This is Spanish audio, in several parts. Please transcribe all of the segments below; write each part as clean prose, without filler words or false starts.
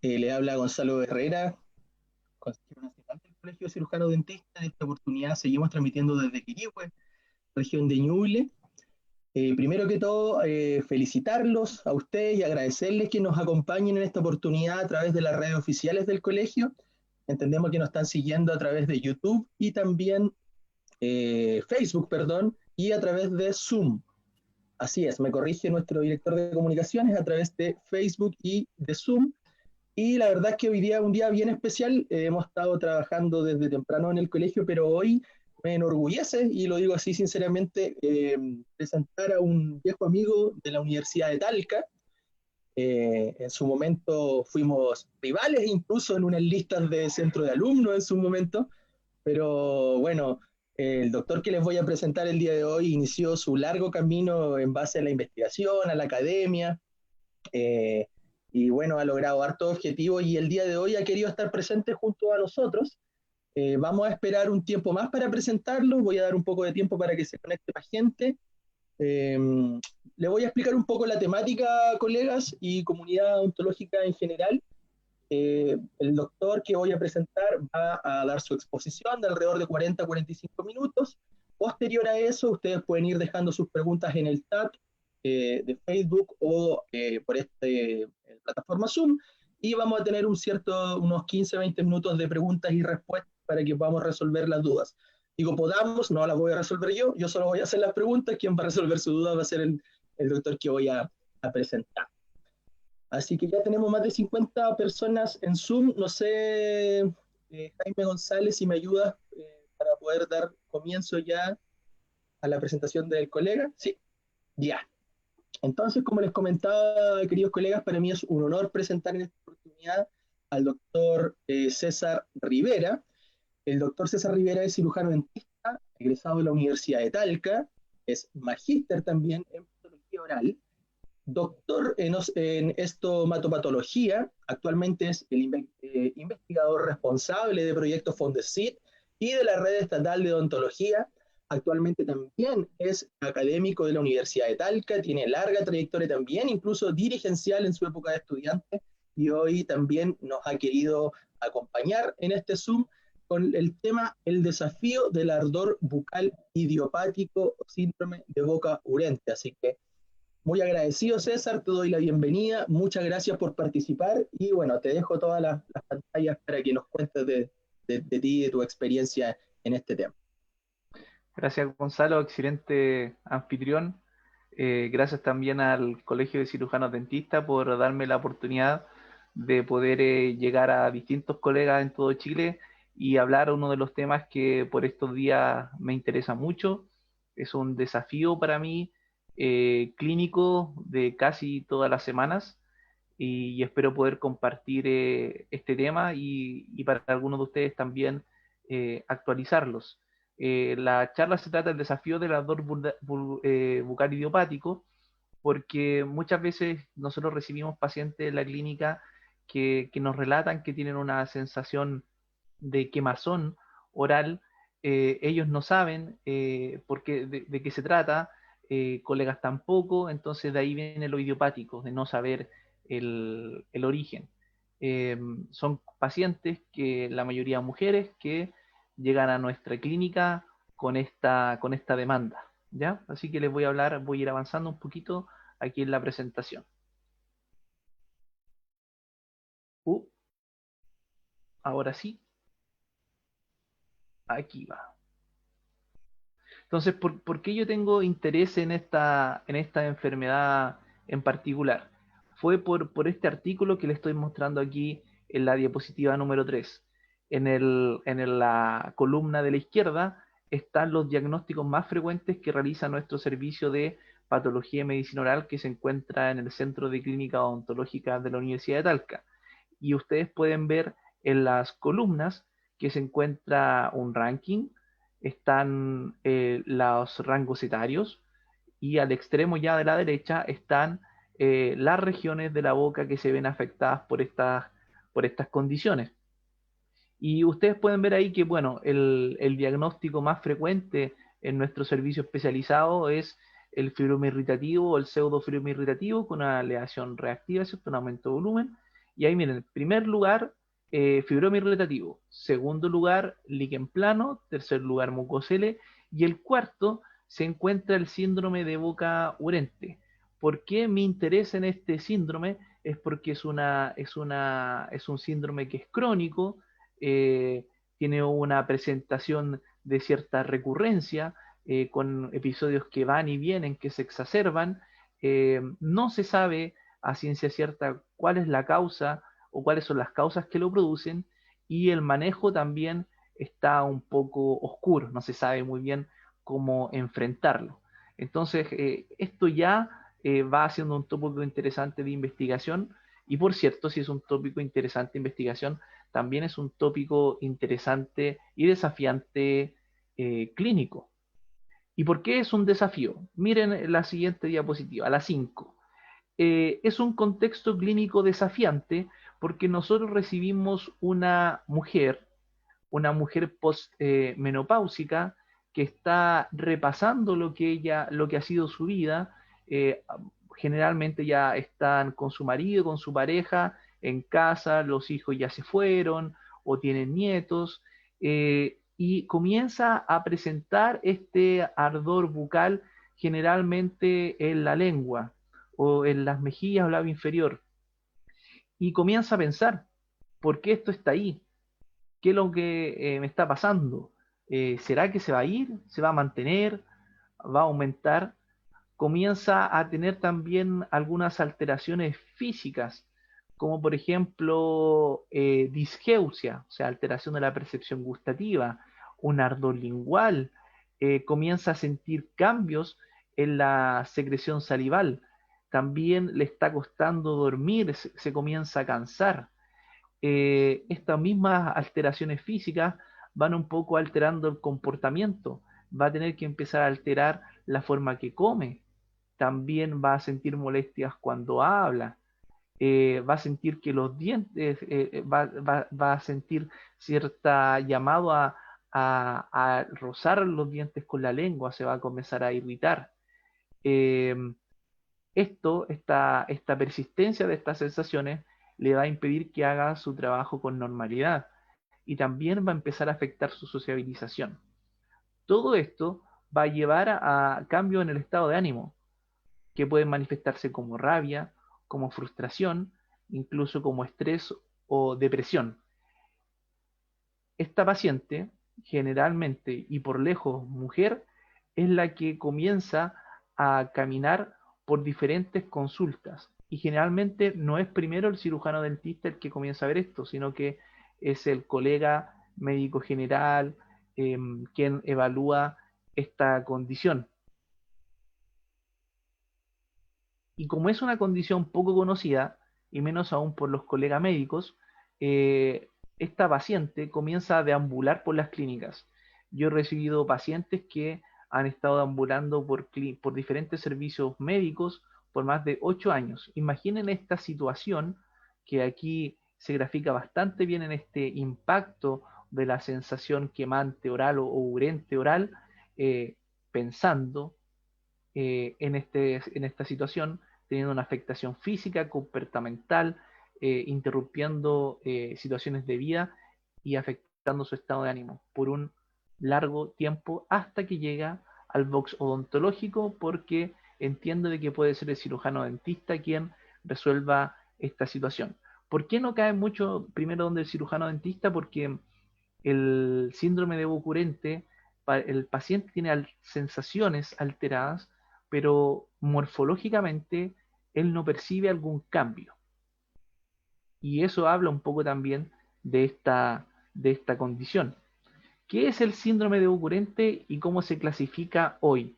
Le habla Gonzalo Herrera, consejero nacional del Colegio de Cirujanos Dentistas. En esta oportunidad seguimos transmitiendo desde Quirihue, región de Ñuble. Primero que todo, felicitarlos a ustedes y agradecerles que nos acompañen en esta oportunidad a través de las redes oficiales del colegio. Entendemos que nos están siguiendo a través de YouTube y también Facebook, perdón, y a través de Zoom. Así es, me corrige nuestro director de comunicaciones a través de Facebook y de Zoom. Y la verdad es que hoy día es un día bien especial. Hemos estado trabajando desde temprano en el colegio, pero hoy me enorgullece, y lo digo así sinceramente, presentar a un viejo amigo de la Universidad de Talca. En su momento fuimos rivales, incluso en unas listas de centro de alumnos en su momento, pero bueno, el doctor que les voy a presentar el día de hoy inició su largo camino en base a la investigación, a la academia, eh, y bueno, ha logrado hartos objetivos y el día de hoy ha querido estar presente junto a nosotros. Vamos a esperar un tiempo más para presentarlo, voy a dar un poco de tiempo para que se conecte más gente. Eh, Le voy a explicar un poco la temática, colegas, y comunidad ontológica en general. El doctor que voy a presentar va a dar su exposición de alrededor de 40 a 45 minutos. Posterior a eso, ustedes pueden ir dejando sus preguntas en el chat de Facebook o por plataforma Zoom, y vamos a tener unos 15 a 20 minutos de preguntas y respuestas para que podamos resolver las dudas. Digo, podamos, no las voy a resolver yo solo voy a hacer las preguntas. Quien va a resolver su duda va a ser el doctor que voy a presentar. Así que ya tenemos más de 50 personas en Zoom. No sé, Jaime González, si me ayudas para poder dar comienzo ya a la presentación del colega. Sí, ya. Entonces, como les comentaba, queridos colegas, para mí es un honor presentar en esta oportunidad al doctor César Rivera. El doctor César Rivera es cirujano dentista, egresado de la Universidad de Talca, es magíster también en patología oral, doctor en estomatopatología. Actualmente es el investigador responsable de proyectos Fondesit y de la red estatal de odontología. Actualmente también es académico de la Universidad de Talca, tiene larga trayectoria también, incluso dirigencial en su época de estudiante, y hoy también nos ha querido acompañar en este Zoom con el tema el desafío del ardor bucal idiopático o síndrome de boca urente. Así que muy agradecido, César, te doy la bienvenida, muchas gracias por participar y bueno, te dejo todas las pantallas para que nos cuentes de ti y de tu experiencia en este tema. Gracias, Gonzalo, excelente anfitrión. Gracias también al Colegio de Cirujanos Dentistas por darme la oportunidad de poder llegar a distintos colegas en todo Chile y hablar uno de los temas que por estos días me interesa mucho. Es un desafío para mí clínico de casi todas las semanas y espero poder compartir este tema y para algunos de ustedes también actualizarlos. La charla se trata del desafío del ardor bucal idiopático, porque muchas veces nosotros recibimos pacientes en la clínica que nos relatan que tienen una sensación de quemazón oral. Ellos no saben de qué se trata, colegas tampoco, entonces de ahí viene lo idiopático, de no saber el origen. Son pacientes que la mayoría mujeres que llegan a nuestra clínica con esta demanda, ¿ya? Así que les voy a hablar, voy a ir avanzando un poquito aquí en la presentación. Uh, Ahora sí, aquí va. Entonces, ¿por qué yo tengo interés en esta enfermedad en particular? Fue por este artículo que le estoy mostrando aquí en la diapositiva número 3. La columna de la izquierda están los diagnósticos más frecuentes que realiza nuestro servicio de patología y medicina oral que se encuentra en el Centro de Clínica Odontológica de la Universidad de Talca. Y ustedes pueden ver en las columnas que se encuentra un ranking, están los rangos etarios y al extremo ya de la derecha están las regiones de la boca que se ven afectadas por estas condiciones. Y ustedes pueden ver ahí que, bueno, el diagnóstico más frecuente en nuestro servicio especializado es el fibroma irritativo o el pseudofibroma irritativo con una aleación reactiva, ¿cierto? Un aumento de volumen. Y ahí miren, en primer lugar, fibromi irritativo. Segundo lugar, líquen plano. Tercer lugar, mucosele. Y el cuarto se encuentra el síndrome de boca urente. ¿Por qué mi interés en este síndrome? Es porque es un síndrome que es crónico, tiene una presentación de cierta recurrencia, con episodios que van y vienen, que se exacerban. No se sabe a ciencia cierta cuál es la causa o cuáles son las causas que lo producen, y el manejo también está un poco oscuro, no se sabe muy bien cómo enfrentarlo. Entonces, esto ya va haciendo un tópico interesante de investigación, y por cierto, si es un tópico interesante de investigación, también es un tópico interesante y desafiante clínico. ¿Y por qué es un desafío? Miren la siguiente diapositiva, la 5. Es un contexto clínico desafiante porque nosotros recibimos una mujer postmenopáusica que está repasando lo que ha sido su vida. eh, Generalmente ya están con su marido, con su pareja, en casa, los hijos ya se fueron o tienen nietos, y comienza a presentar este ardor bucal generalmente en la lengua o en las mejillas o labio inferior, y comienza a pensar, ¿por qué esto está ahí? ¿Qué es lo que me está pasando? ¿Será que se va a ir? ¿Se va a mantener? ¿Va a aumentar? Comienza a tener también algunas alteraciones físicas, como por ejemplo disgeusia, o sea, alteración de la percepción gustativa, un ardor lingual. Comienza a sentir cambios en la secreción salival, también le está costando dormir, se comienza a cansar. Estas mismas alteraciones físicas van un poco alterando el comportamiento, va a tener que empezar a alterar la forma que come, también va a sentir molestias cuando habla, va a sentir que los dientes, va a sentir cierta llamado a rozar los dientes con la lengua, se va a comenzar a irritar. Eh, esta persistencia de estas sensaciones le va a impedir que haga su trabajo con normalidad, y también va a empezar a afectar su sociabilización. Todo esto va a llevar a cambios en el estado de ánimo, que pueden manifestarse como rabia, como frustración, incluso como estrés o depresión. Esta paciente, generalmente y por lejos mujer, es la que comienza a caminar por diferentes consultas, y generalmente no es primero el cirujano dentista el que comienza a ver esto, sino que es el colega médico general quien evalúa esta condición. Y como es una condición poco conocida, y menos aún por los colegas médicos, esta paciente comienza a deambular por las clínicas. Yo he recibido pacientes que han estado deambulando por diferentes servicios médicos por más de 8 años. Imaginen esta situación, que aquí se grafica bastante bien en este impacto de la sensación quemante oral o urente oral, pensando en esta situación, teniendo una afectación física, comportamental, interrumpiendo situaciones de vida y afectando su estado de ánimo por un largo tiempo, hasta que llega al box odontológico, porque entiende de que puede ser el cirujano dentista quien resuelva esta situación. ¿Por qué no cae mucho primero donde el cirujano dentista? Porque el síndrome de boca urente, el paciente tiene sensaciones alteradas, pero morfológicamente él no percibe algún cambio. Y eso habla un poco también de esta condición. ¿Qué es el síndrome de boca urente y cómo se clasifica hoy?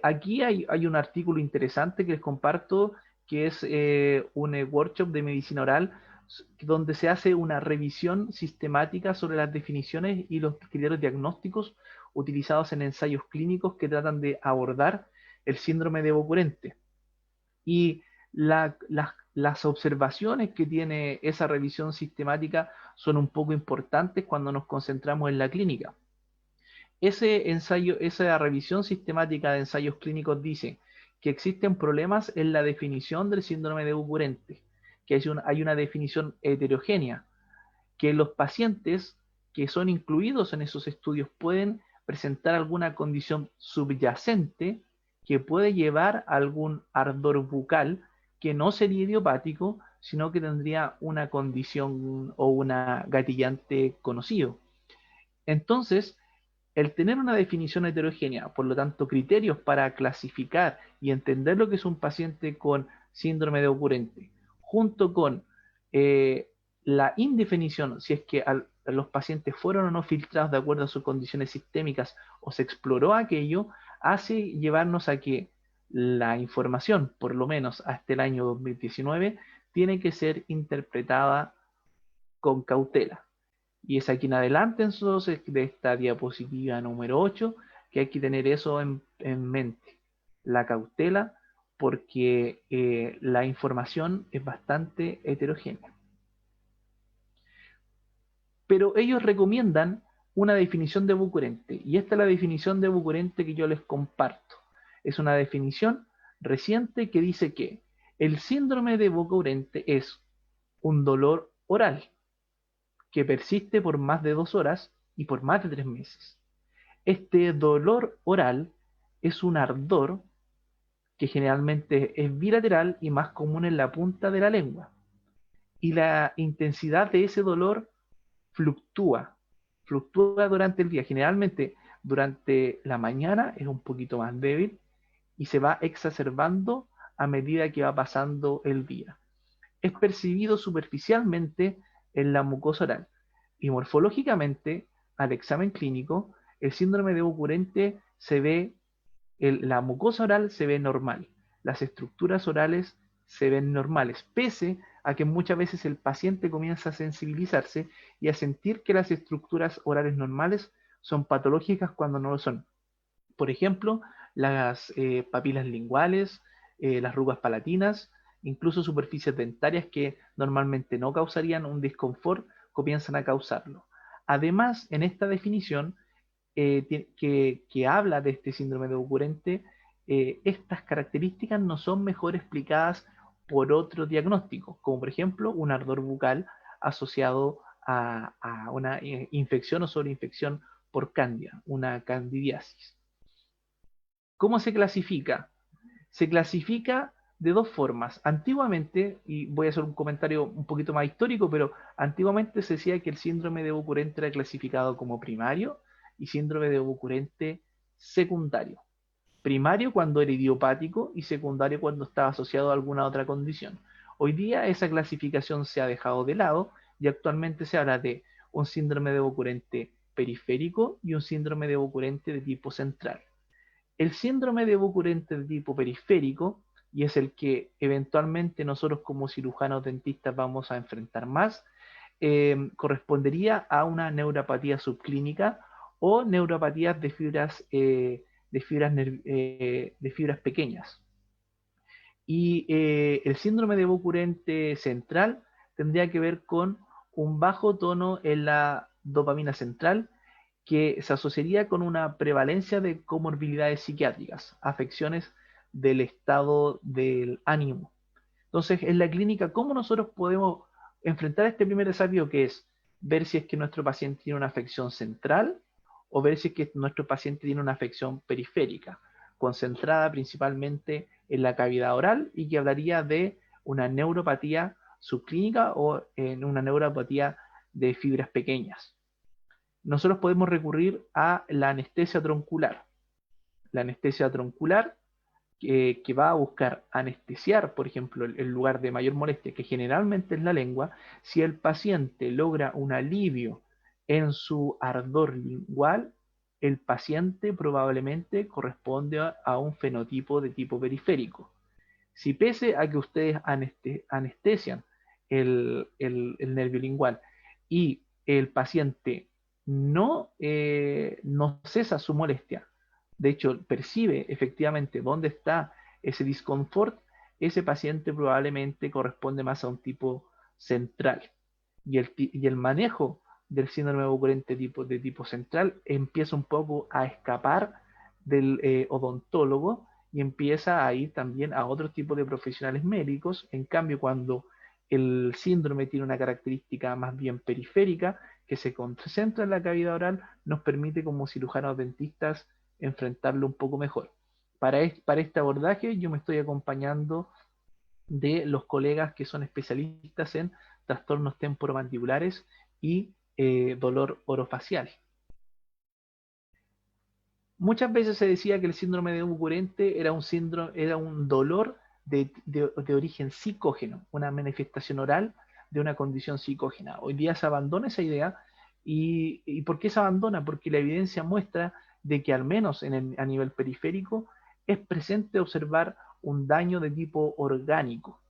Aquí hay un artículo interesante que les comparto, que es un workshop de medicina oral, donde se hace una revisión sistemática sobre las definiciones y los criterios diagnósticos utilizados en ensayos clínicos que tratan de abordar el síndrome de boca urente. Y las observaciones que tiene esa revisión sistemática son un poco importantes cuando nos concentramos en la clínica. Esa revisión sistemática de ensayos clínicos dice que existen problemas en la definición del síndrome de boca urente, que hay una definición heterogénea, que los pacientes que son incluidos en esos estudios pueden presentar alguna condición subyacente que puede llevar a algún ardor bucal que no sería idiopático, sino que tendría una condición o una gatillante conocido. Entonces, el tener una definición heterogénea, por lo tanto, criterios para clasificar y entender lo que es un paciente con síndrome de ocurrente, junto con la indefinición, si es que los pacientes fueron o no filtrados de acuerdo a sus condiciones sistémicas o se exploró aquello, hace llevarnos a que la información, por lo menos hasta el año 2019, tiene que ser interpretada con cautela. Y es aquí en adelante, entonces, de esta diapositiva número 8, que hay que tener eso en mente. La cautela, porque la información es bastante heterogénea. Pero ellos recomiendan una definición de Bucurente, y esta es la definición de Bucurente que yo les comparto. Es una definición reciente que dice que el síndrome de Bucurente es un dolor oral que persiste por más de 2 horas y por más de 3 meses. Este dolor oral es un ardor que generalmente es bilateral y más común en la punta de la lengua. Y la intensidad de ese dolor fluctúa durante el día. Generalmente durante la mañana es un poquito más débil y se va exacerbando a medida que va pasando el día. Es percibido superficialmente en la mucosa oral y morfológicamente, al examen clínico, el síndrome de Bucurente se ve, la mucosa oral se ve normal, las estructuras orales se ven normales, pese a que muchas veces el paciente comienza a sensibilizarse y a sentir que las estructuras orales normales son patológicas cuando no lo son. Por ejemplo, las papilas linguales, las arrugas palatinas, incluso superficies dentarias que normalmente no causarían un disconfort, comienzan a causarlo. Además, en esta definición que habla de este síndrome de Bucurente, estas características no son mejor explicadas por otro diagnóstico, como por ejemplo un ardor bucal asociado a una infección o sobreinfección por cándida, una candidiasis. ¿Cómo se clasifica? Se clasifica de 2 formas. Antiguamente, y voy a hacer un comentario un poquito más histórico, pero antiguamente se decía que el síndrome de Bucurente era clasificado como primario y síndrome de Bucurente secundario. Primario cuando era idiopático y secundario cuando estaba asociado a alguna otra condición. Hoy día esa clasificación se ha dejado de lado y actualmente se habla de un síndrome de Bucurente periférico y un síndrome de Bucurente de tipo central. El síndrome de Bucurente de tipo periférico, y es el que eventualmente nosotros como cirujanos dentistas vamos a enfrentar más, correspondería a una neuropatía subclínica o neuropatías de fibras pequeñas. Y el síndrome de Bucurente central tendría que ver con un bajo tono en la dopamina central, que se asociaría con una prevalencia de comorbilidades psiquiátricas, afecciones del estado del ánimo. Entonces, en la clínica, ¿cómo nosotros podemos enfrentar este primer desafío, que es ver si es que nuestro paciente tiene una afección central o ver si es que nuestro paciente tiene una afección periférica, concentrada principalmente en la cavidad oral y que hablaría de una neuropatía subclínica o en una neuropatía de fibras pequeñas? Nosotros podemos recurrir a la anestesia troncular. La anestesia troncular que va a buscar anestesiar, por ejemplo, el lugar de mayor molestia, que generalmente es la lengua. Si el paciente logra un alivio en su ardor lingual, el paciente probablemente corresponde a un fenotipo de tipo periférico. Si pese a que ustedes anestesian el nervio lingual y el paciente no cesa su molestia, de hecho percibe efectivamente dónde está ese disconfort, ese paciente probablemente corresponde más a un tipo central. Y el manejo del síndrome Bucurente de tipo central empieza un poco a escapar del odontólogo y empieza a ir también a otro tipo de profesionales médicos. En cambio, cuando El síndrome tiene una característica más bien periférica que se concentra en la cavidad oral, nos permite como cirujanos dentistas enfrentarlo un poco mejor. Para este abordaje yo me estoy acompañando de los colegas que son especialistas en trastornos temporomandibulares y dolor orofacial. Muchas veces se decía que el síndrome de Okurente era un dolor de origen psicógeno, una manifestación oral de una condición psicógena. Hoy día se abandona esa idea. ¿Y por qué se abandona? Porque la evidencia muestra de que al menos a nivel periférico es presente observar un daño de tipo orgánico.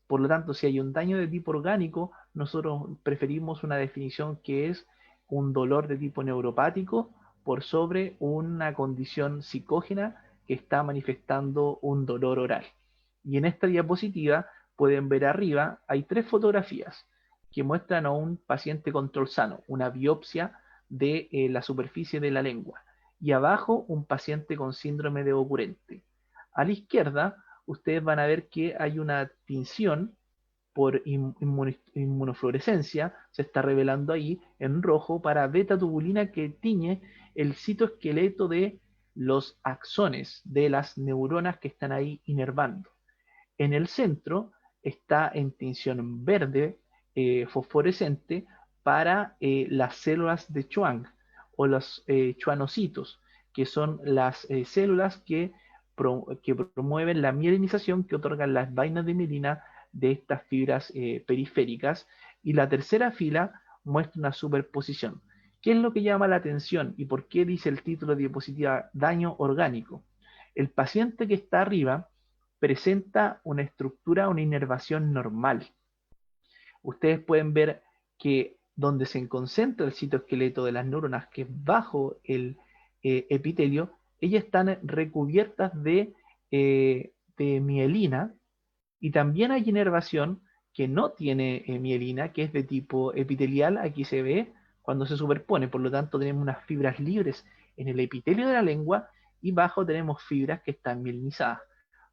Por lo tanto, si hay un daño de tipo orgánico, nosotros preferimos una definición que es un dolor de tipo neuropático por sobre una condición psicógena que está manifestando un dolor oral. Y en esta diapositiva pueden ver arriba, hay 3 fotografías que muestran a un paciente control sano, una biopsia de la superficie de la lengua, y abajo un paciente con síndrome de Okurente. A la izquierda ustedes van a ver que hay una tinción por inmunofluorescencia, se está revelando ahí en rojo para beta tubulina que tiñe el citoesqueleto de los axones, de las neuronas que están ahí inervando. En el centro está en tinción verde fosforescente para las células de Schwann o los schwannocitos, que son las células que promueven la mielinización, que otorgan las vainas de mielina de estas fibras periféricas. Y la tercera fila muestra una superposición. ¿Qué es lo que llama la atención y por qué dice el título de diapositiva daño orgánico? El paciente que está arriba presenta una estructura, una inervación normal. Ustedes pueden ver que donde se concentra el citoesqueleto de las neuronas, que es bajo el epitelio, ellas están recubiertas de mielina, y también hay inervación que no tiene mielina, que es de tipo epitelial. Aquí se ve cuando se superpone, por lo tanto tenemos unas fibras libres en el epitelio de la lengua y bajo tenemos fibras que están mielinizadas.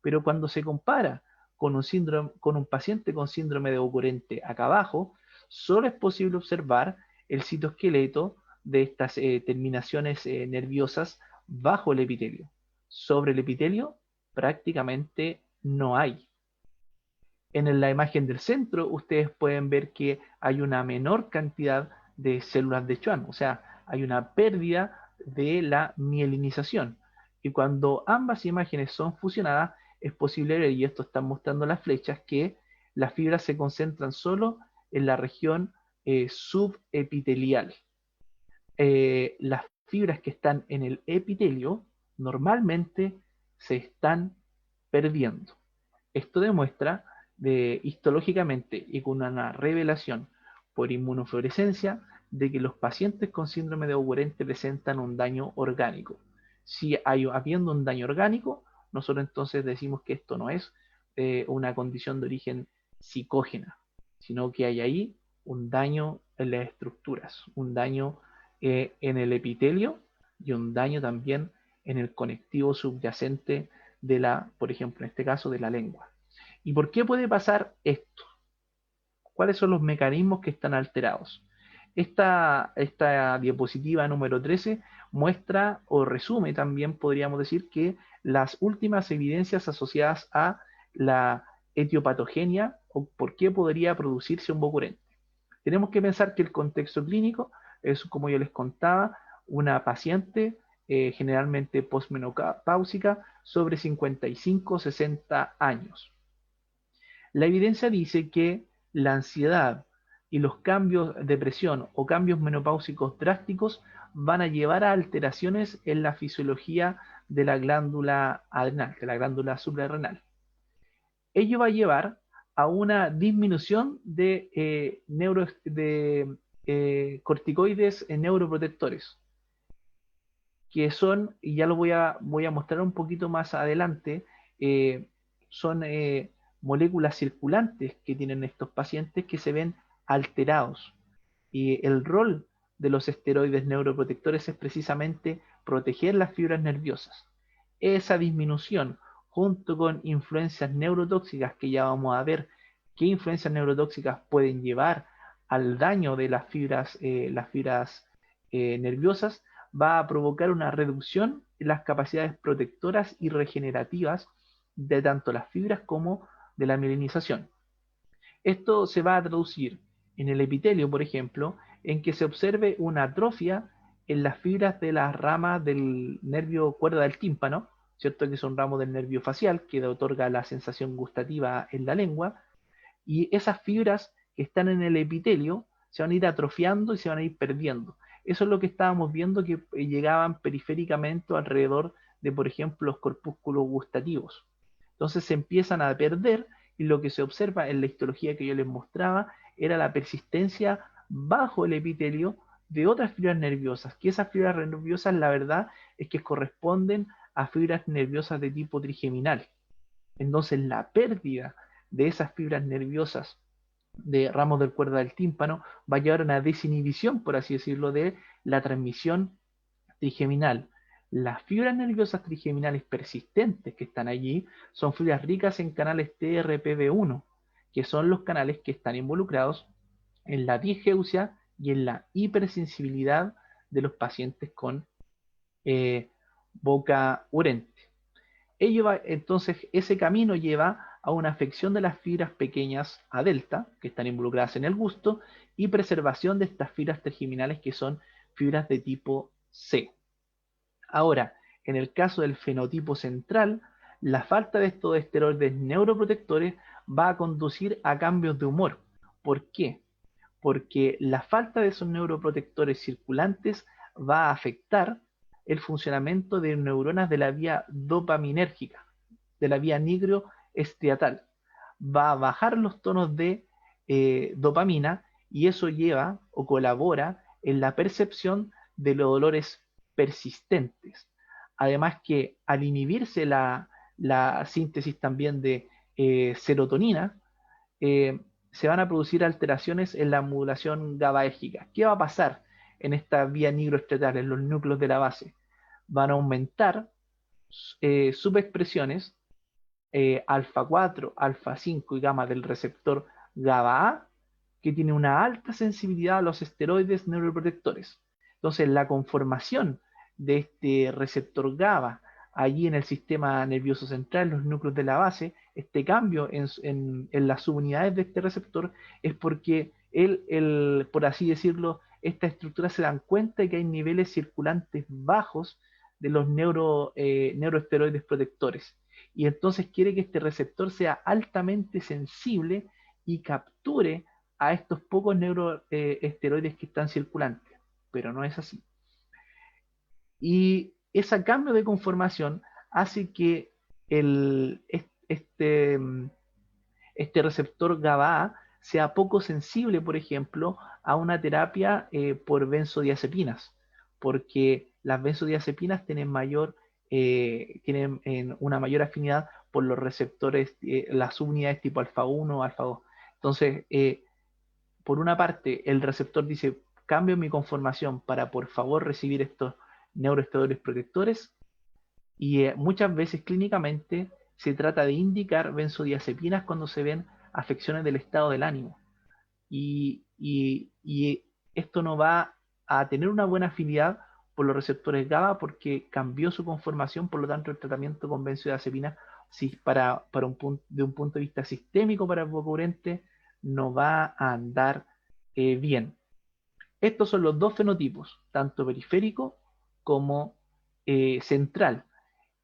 Pero cuando se compara con un paciente con síndrome de Okurente acá abajo, solo es posible observar el citoesqueleto de estas terminaciones nerviosas bajo el epitelio. Sobre el epitelio prácticamente no hay. En la imagen del centro ustedes pueden ver que hay una menor cantidad de células de Schwann, o sea, hay una pérdida de la mielinización. Y cuando ambas imágenes son fusionadas, es posible ver, y esto están mostrando las flechas, que las fibras se concentran solo en la región subepitelial. Las fibras que están en el epitelio normalmente se están perdiendo. Esto demuestra histológicamente y con una revelación por inmunofluorescencia de que los pacientes con síndrome de Okurente presentan un daño orgánico. Si habiendo un daño orgánico, nosotros entonces decimos que esto no es una condición de origen psicógena, sino que hay ahí un daño en las estructuras, un daño en el epitelio y un daño también en el conectivo subyacente de por ejemplo, en este caso, de la lengua. ¿Y por qué puede pasar esto? ¿Cuáles son los mecanismos que están alterados? Esta diapositiva número 13 muestra o resume también, podríamos decir, que las últimas evidencias asociadas a la etiopatogenia o por qué podría producirse un Okurente. Tenemos que pensar que el contexto clínico es, como yo les contaba, una paciente generalmente postmenopáusica sobre 55-60 años. La evidencia dice que la ansiedad y los cambios de depresión o cambios menopáusicos drásticos van a llevar a alteraciones en la fisiología de la glándula adrenal, de la glándula suprarrenal. Ello va a llevar a una disminución de corticoides neuroprotectores, que son, y ya lo voy a mostrar un poquito más adelante, son moléculas circulantes que tienen estos pacientes que se ven alterados. Y el rol de los esteroides neuroprotectores es precisamente proteger las fibras nerviosas. Esa disminución, junto con influencias neurotóxicas que ya vamos a ver qué influencias neurotóxicas pueden llevar al daño de las fibras nerviosas, va a provocar una reducción en las capacidades protectoras y regenerativas de tanto las fibras como de la mielinización. Esto se va a traducir en el epitelio, por ejemplo, en que se observe una atrofia en las fibras de las ramas del nervio cuerda del tímpano, ¿cierto? Que son ramos del nervio facial, que otorga la sensación gustativa en la lengua, y esas fibras que están en el epitelio se van a ir atrofiando y se van a ir perdiendo. Eso es lo que estábamos viendo, que llegaban periféricamente alrededor de, por ejemplo, los corpúsculos gustativos. Entonces se empiezan a perder, y lo que se observa en la histología que yo les mostraba era la persistencia bajo el epitelio de otras fibras nerviosas, que esas fibras nerviosas, la verdad es que corresponden a fibras nerviosas de tipo trigeminal. Entonces la pérdida de esas fibras nerviosas de ramos del cuerda del tímpano va a llevar a una desinhibición, por así decirlo, de la transmisión trigeminal. Las fibras nerviosas trigeminales persistentes que están allí son fibras ricas en canales TRPV1, que son los canales que están involucrados en la disgeusia y en la hipersensibilidad de los pacientes con boca urente. Entonces, ese camino lleva a una afección de las fibras pequeñas a delta, que están involucradas en el gusto, y preservación de estas fibras trigeminales, que son fibras de tipo C. Ahora, en el caso del fenotipo central, la falta de estos esteroides neuroprotectores va a conducir a cambios de humor. ¿Por qué? Porque la falta de esos neuroprotectores circulantes va a afectar el funcionamiento de neuronas de la vía dopaminérgica, de la vía nigroestriatal. Va a bajar los tonos de dopamina, y eso lleva o colabora en la percepción de los dolores persistentes. Además que al inhibirse la síntesis también de serotonina, se van a producir alteraciones en la modulación GABAérgica. ¿Qué va a pasar en esta vía nigroestriatal, en los núcleos de la base? Van a aumentar subexpresiones alfa 4, alfa 5 y gamma del receptor GABA-A, que tiene una alta sensibilidad a los esteroides neuroprotectores. Entonces, la conformación de este receptor GABA allí en el sistema nervioso central, en los núcleos de la base, este cambio en las subunidades de este receptor es porque por así decirlo, estas estructuras se dan cuenta de que hay niveles circulantes bajos de los neuroesteroides protectores. Y entonces quiere que este receptor sea altamente sensible y capture a estos pocos neuroesteroides que están circulantes. Pero no es así. Y ese cambio de conformación hace que este receptor GABA sea poco sensible, por ejemplo, a una terapia por benzodiazepinas, porque las benzodiazepinas tienen una mayor afinidad por los receptores, las subunidades tipo alfa 1 o alfa 2. Entonces, por una parte, el receptor dice, cambio mi conformación para por favor recibir estos neuroesteroides protectores, y muchas veces clínicamente se trata de indicar benzodiazepinas cuando se ven afecciones del estado del ánimo. Y esto no va a tener una buena afinidad por los receptores GABA porque cambió su conformación. Por lo tanto, el tratamiento con benzodiazepina, si de un punto de vista sistémico para el boca urente, no va a andar bien. Estos son los dos fenotipos, tanto periférico como central.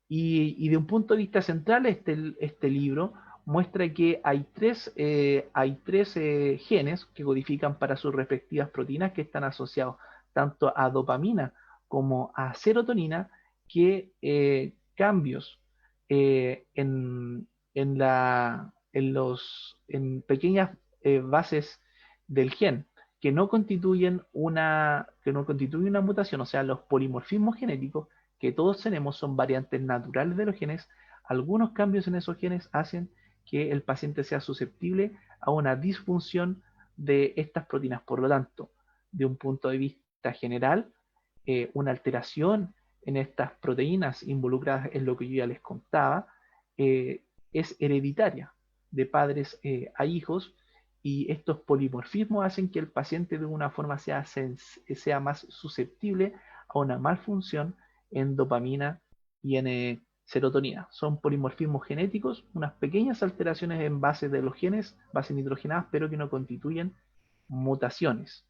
Y de un punto de vista central, este libro muestra que hay tres genes que codifican para sus respectivas proteínas, que están asociados tanto a dopamina como a serotonina, que cambios en pequeñas bases del gen que no constituyen una mutación, o sea, los polimorfismos genéticos que todos tenemos son variantes naturales de los genes. Algunos cambios en esos genes hacen que el paciente sea susceptible a una disfunción de estas proteínas. Por lo tanto, de un punto de vista general, una alteración en estas proteínas involucradas en lo que yo ya les contaba es hereditaria. de padres a hijos, y estos polimorfismos hacen que el paciente de una forma sea más susceptible a una malfunción en dopamina y en serotonina. Son polimorfismos genéticos, unas pequeñas alteraciones en base de los genes, bases nitrogenadas, pero que no constituyen mutaciones.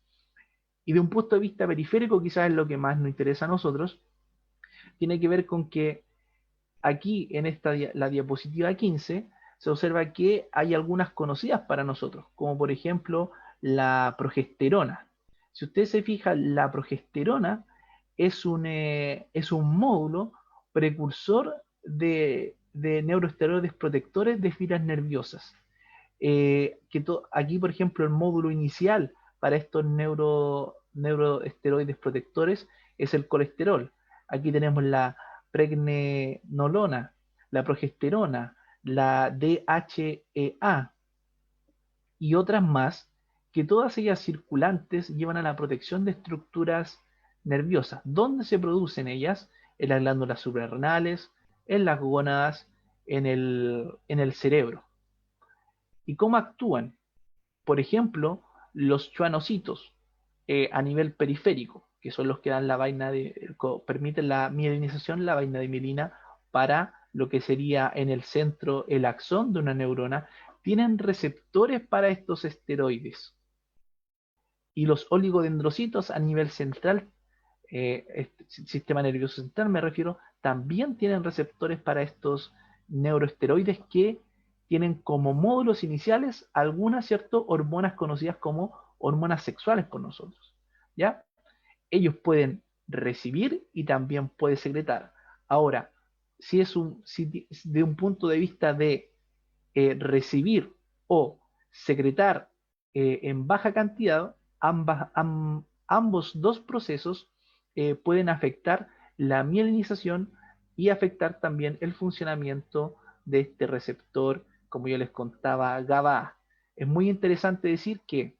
Y de un punto de vista periférico, quizás es lo que más nos interesa a nosotros, tiene que ver con que aquí en la diapositiva 15 se observa que hay algunas conocidas para nosotros, como por ejemplo la progesterona. Si usted se fija, la progesterona es un módulo precursor de neuroesteroides protectores de fibras nerviosas. Aquí, por ejemplo, el módulo inicial para estos neuroesteroides protectores es el colesterol. Aquí tenemos la pregnenolona, la progesterona, la DHEA y otras más, que todas ellas circulantes llevan a la protección de estructuras nerviosas. ¿Dónde se producen ellas? En las glándulas suprarrenales, en las gónadas, en el cerebro. ¿Y cómo actúan? Por ejemplo, los schwannocitos a nivel periférico, que son los que dan permiten la mielinización, la vaina de mielina, para lo que sería en el centro el axón de una neurona, tienen receptores para estos esteroides. Y los oligodendrocitos a nivel central, sistema nervioso central me refiero, también tienen receptores para estos neuroesteroides que tienen como módulos iniciales algunas hormonas conocidas como hormonas sexuales por nosotros. ¿Ya? Ellos pueden recibir y también pueden secretar. Ahora, si de un punto de vista de recibir o secretar en baja cantidad, ambos dos procesos pueden afectar la mielinización y afectar también el funcionamiento de este receptor, como yo les contaba, GABA. Es muy interesante decir que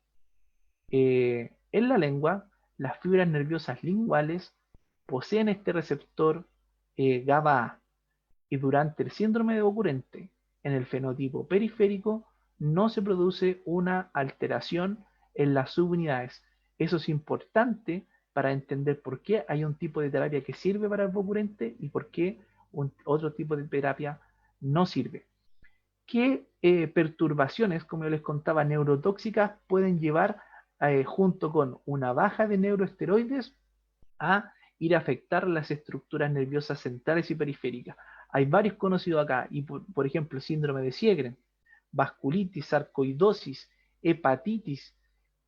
en la lengua, las fibras nerviosas linguales poseen este receptor GABA, y durante el síndrome de Occurrente, en el fenotipo periférico, no se produce una alteración en las subunidades. Eso es importante para entender por qué hay un tipo de terapia que sirve para el Occurrente y por qué otro tipo de terapia no sirve. ¿Qué perturbaciones, como yo les contaba, neurotóxicas pueden llevar junto con una baja de neuroesteroides a ir a afectar las estructuras nerviosas centrales y periféricas? Hay varios conocidos acá, y por ejemplo, síndrome de Sjögren, vasculitis, sarcoidosis, hepatitis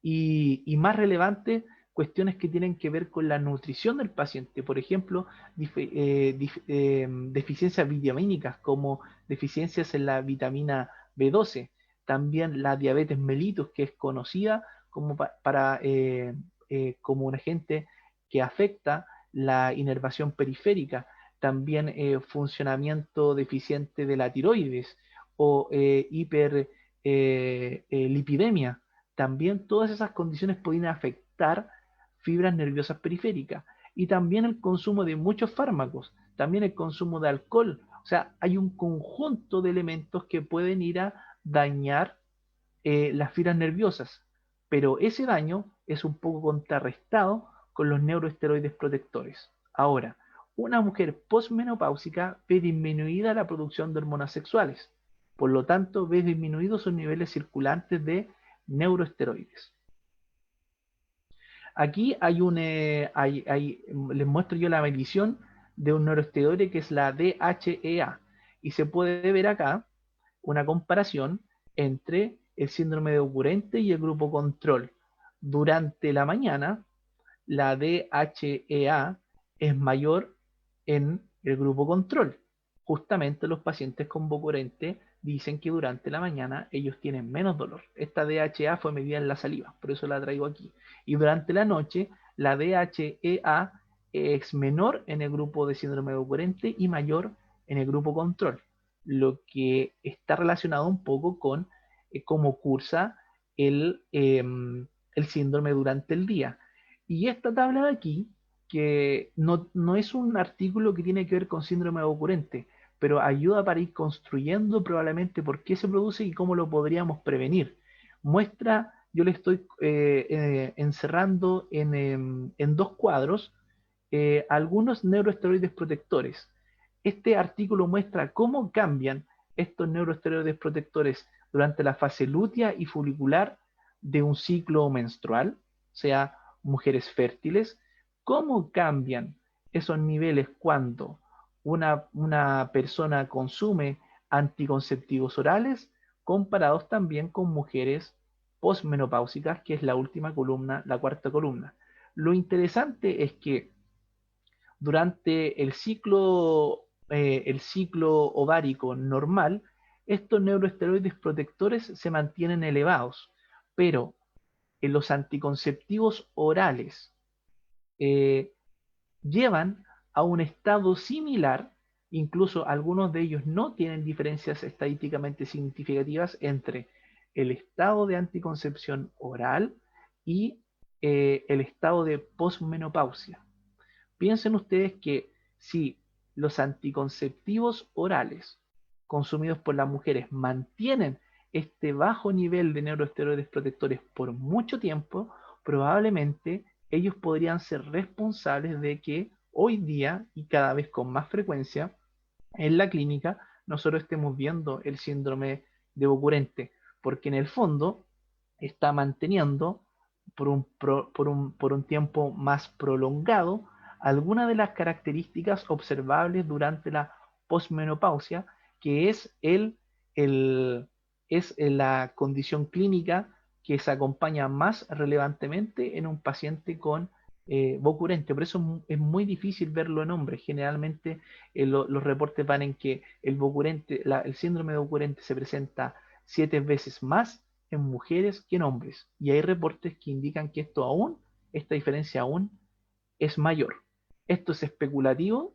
y más relevante, cuestiones que tienen que ver con la nutrición del paciente, por ejemplo, deficiencias vitamínicas como deficiencias en la vitamina B12, también la diabetes mellitus, que es conocida como, como un agente que afecta la inervación periférica, también funcionamiento deficiente de la tiroides o hiperlipidemia. También todas esas condiciones pueden afectar fibras nerviosas periféricas. Y también el consumo de muchos fármacos, también el consumo de alcohol. O sea, hay un conjunto de elementos que pueden ir a dañar las fibras nerviosas, pero ese daño es un poco contrarrestado con los neuroesteroides protectores. Ahora, una mujer posmenopáusica ve disminuida la producción de hormonas sexuales, por lo tanto ve disminuidos sus niveles circulantes de neuroesteroides. Aquí les muestro yo la medición de un neuroesteroide que es la DHEA, y se puede ver acá una comparación entre el síndrome de Occurrente y el grupo control. Durante la mañana, la DHEA es mayor en el grupo control. Justamente los pacientes con Occurrente dicen que durante la mañana ellos tienen menos dolor. Esta DHEA fue medida en la saliva, por eso la traigo aquí. Y durante la noche, la DHEA es menor en el grupo de síndrome de Occurrente y mayor en el grupo control, lo que está relacionado un poco con cómo cursa el síndrome durante el día. Y esta tabla de aquí, que no es un artículo que tiene que ver con síndrome Occurrente, pero ayuda para ir construyendo probablemente por qué se produce y cómo lo podríamos prevenir. Muestra, yo le estoy encerrando en dos cuadros algunos neuroesteroides protectores. Este artículo muestra cómo cambian estos neuroesteroides protectores durante la fase lútea y folicular de un ciclo menstrual, o sea, mujeres fértiles, cómo cambian esos niveles cuando una persona consume anticonceptivos orales, comparados también con mujeres posmenopáusicas, que es la última columna, la cuarta columna. Lo interesante es que durante el ciclo ovárico normal, estos neuroesteroides protectores se mantienen elevados, pero en los anticonceptivos orales eh, llevan a un estado similar, incluso algunos de ellos no tienen diferencias estadísticamente significativas entre el estado de anticoncepción oral y el estado de posmenopausia. Piensen ustedes que si los anticonceptivos orales consumidos por las mujeres mantienen este bajo nivel de neuroesteroides protectores por mucho tiempo, probablemente ellos podrían ser responsables de que hoy día y cada vez con más frecuencia en la clínica nosotros estemos viendo el síndrome de Okurente, porque en el fondo está manteniendo por un tiempo más prolongado algunas de las características observables durante la posmenopausia, que es la condición clínica que se acompaña más relevantemente en un paciente con Bocurente. Por eso es muy difícil verlo en hombres. Generalmente los reportes van en que el síndrome de Bocurente se presenta 7 veces más en mujeres que en hombres. Y hay reportes que indican que esta diferencia aún es mayor. Esto es especulativo.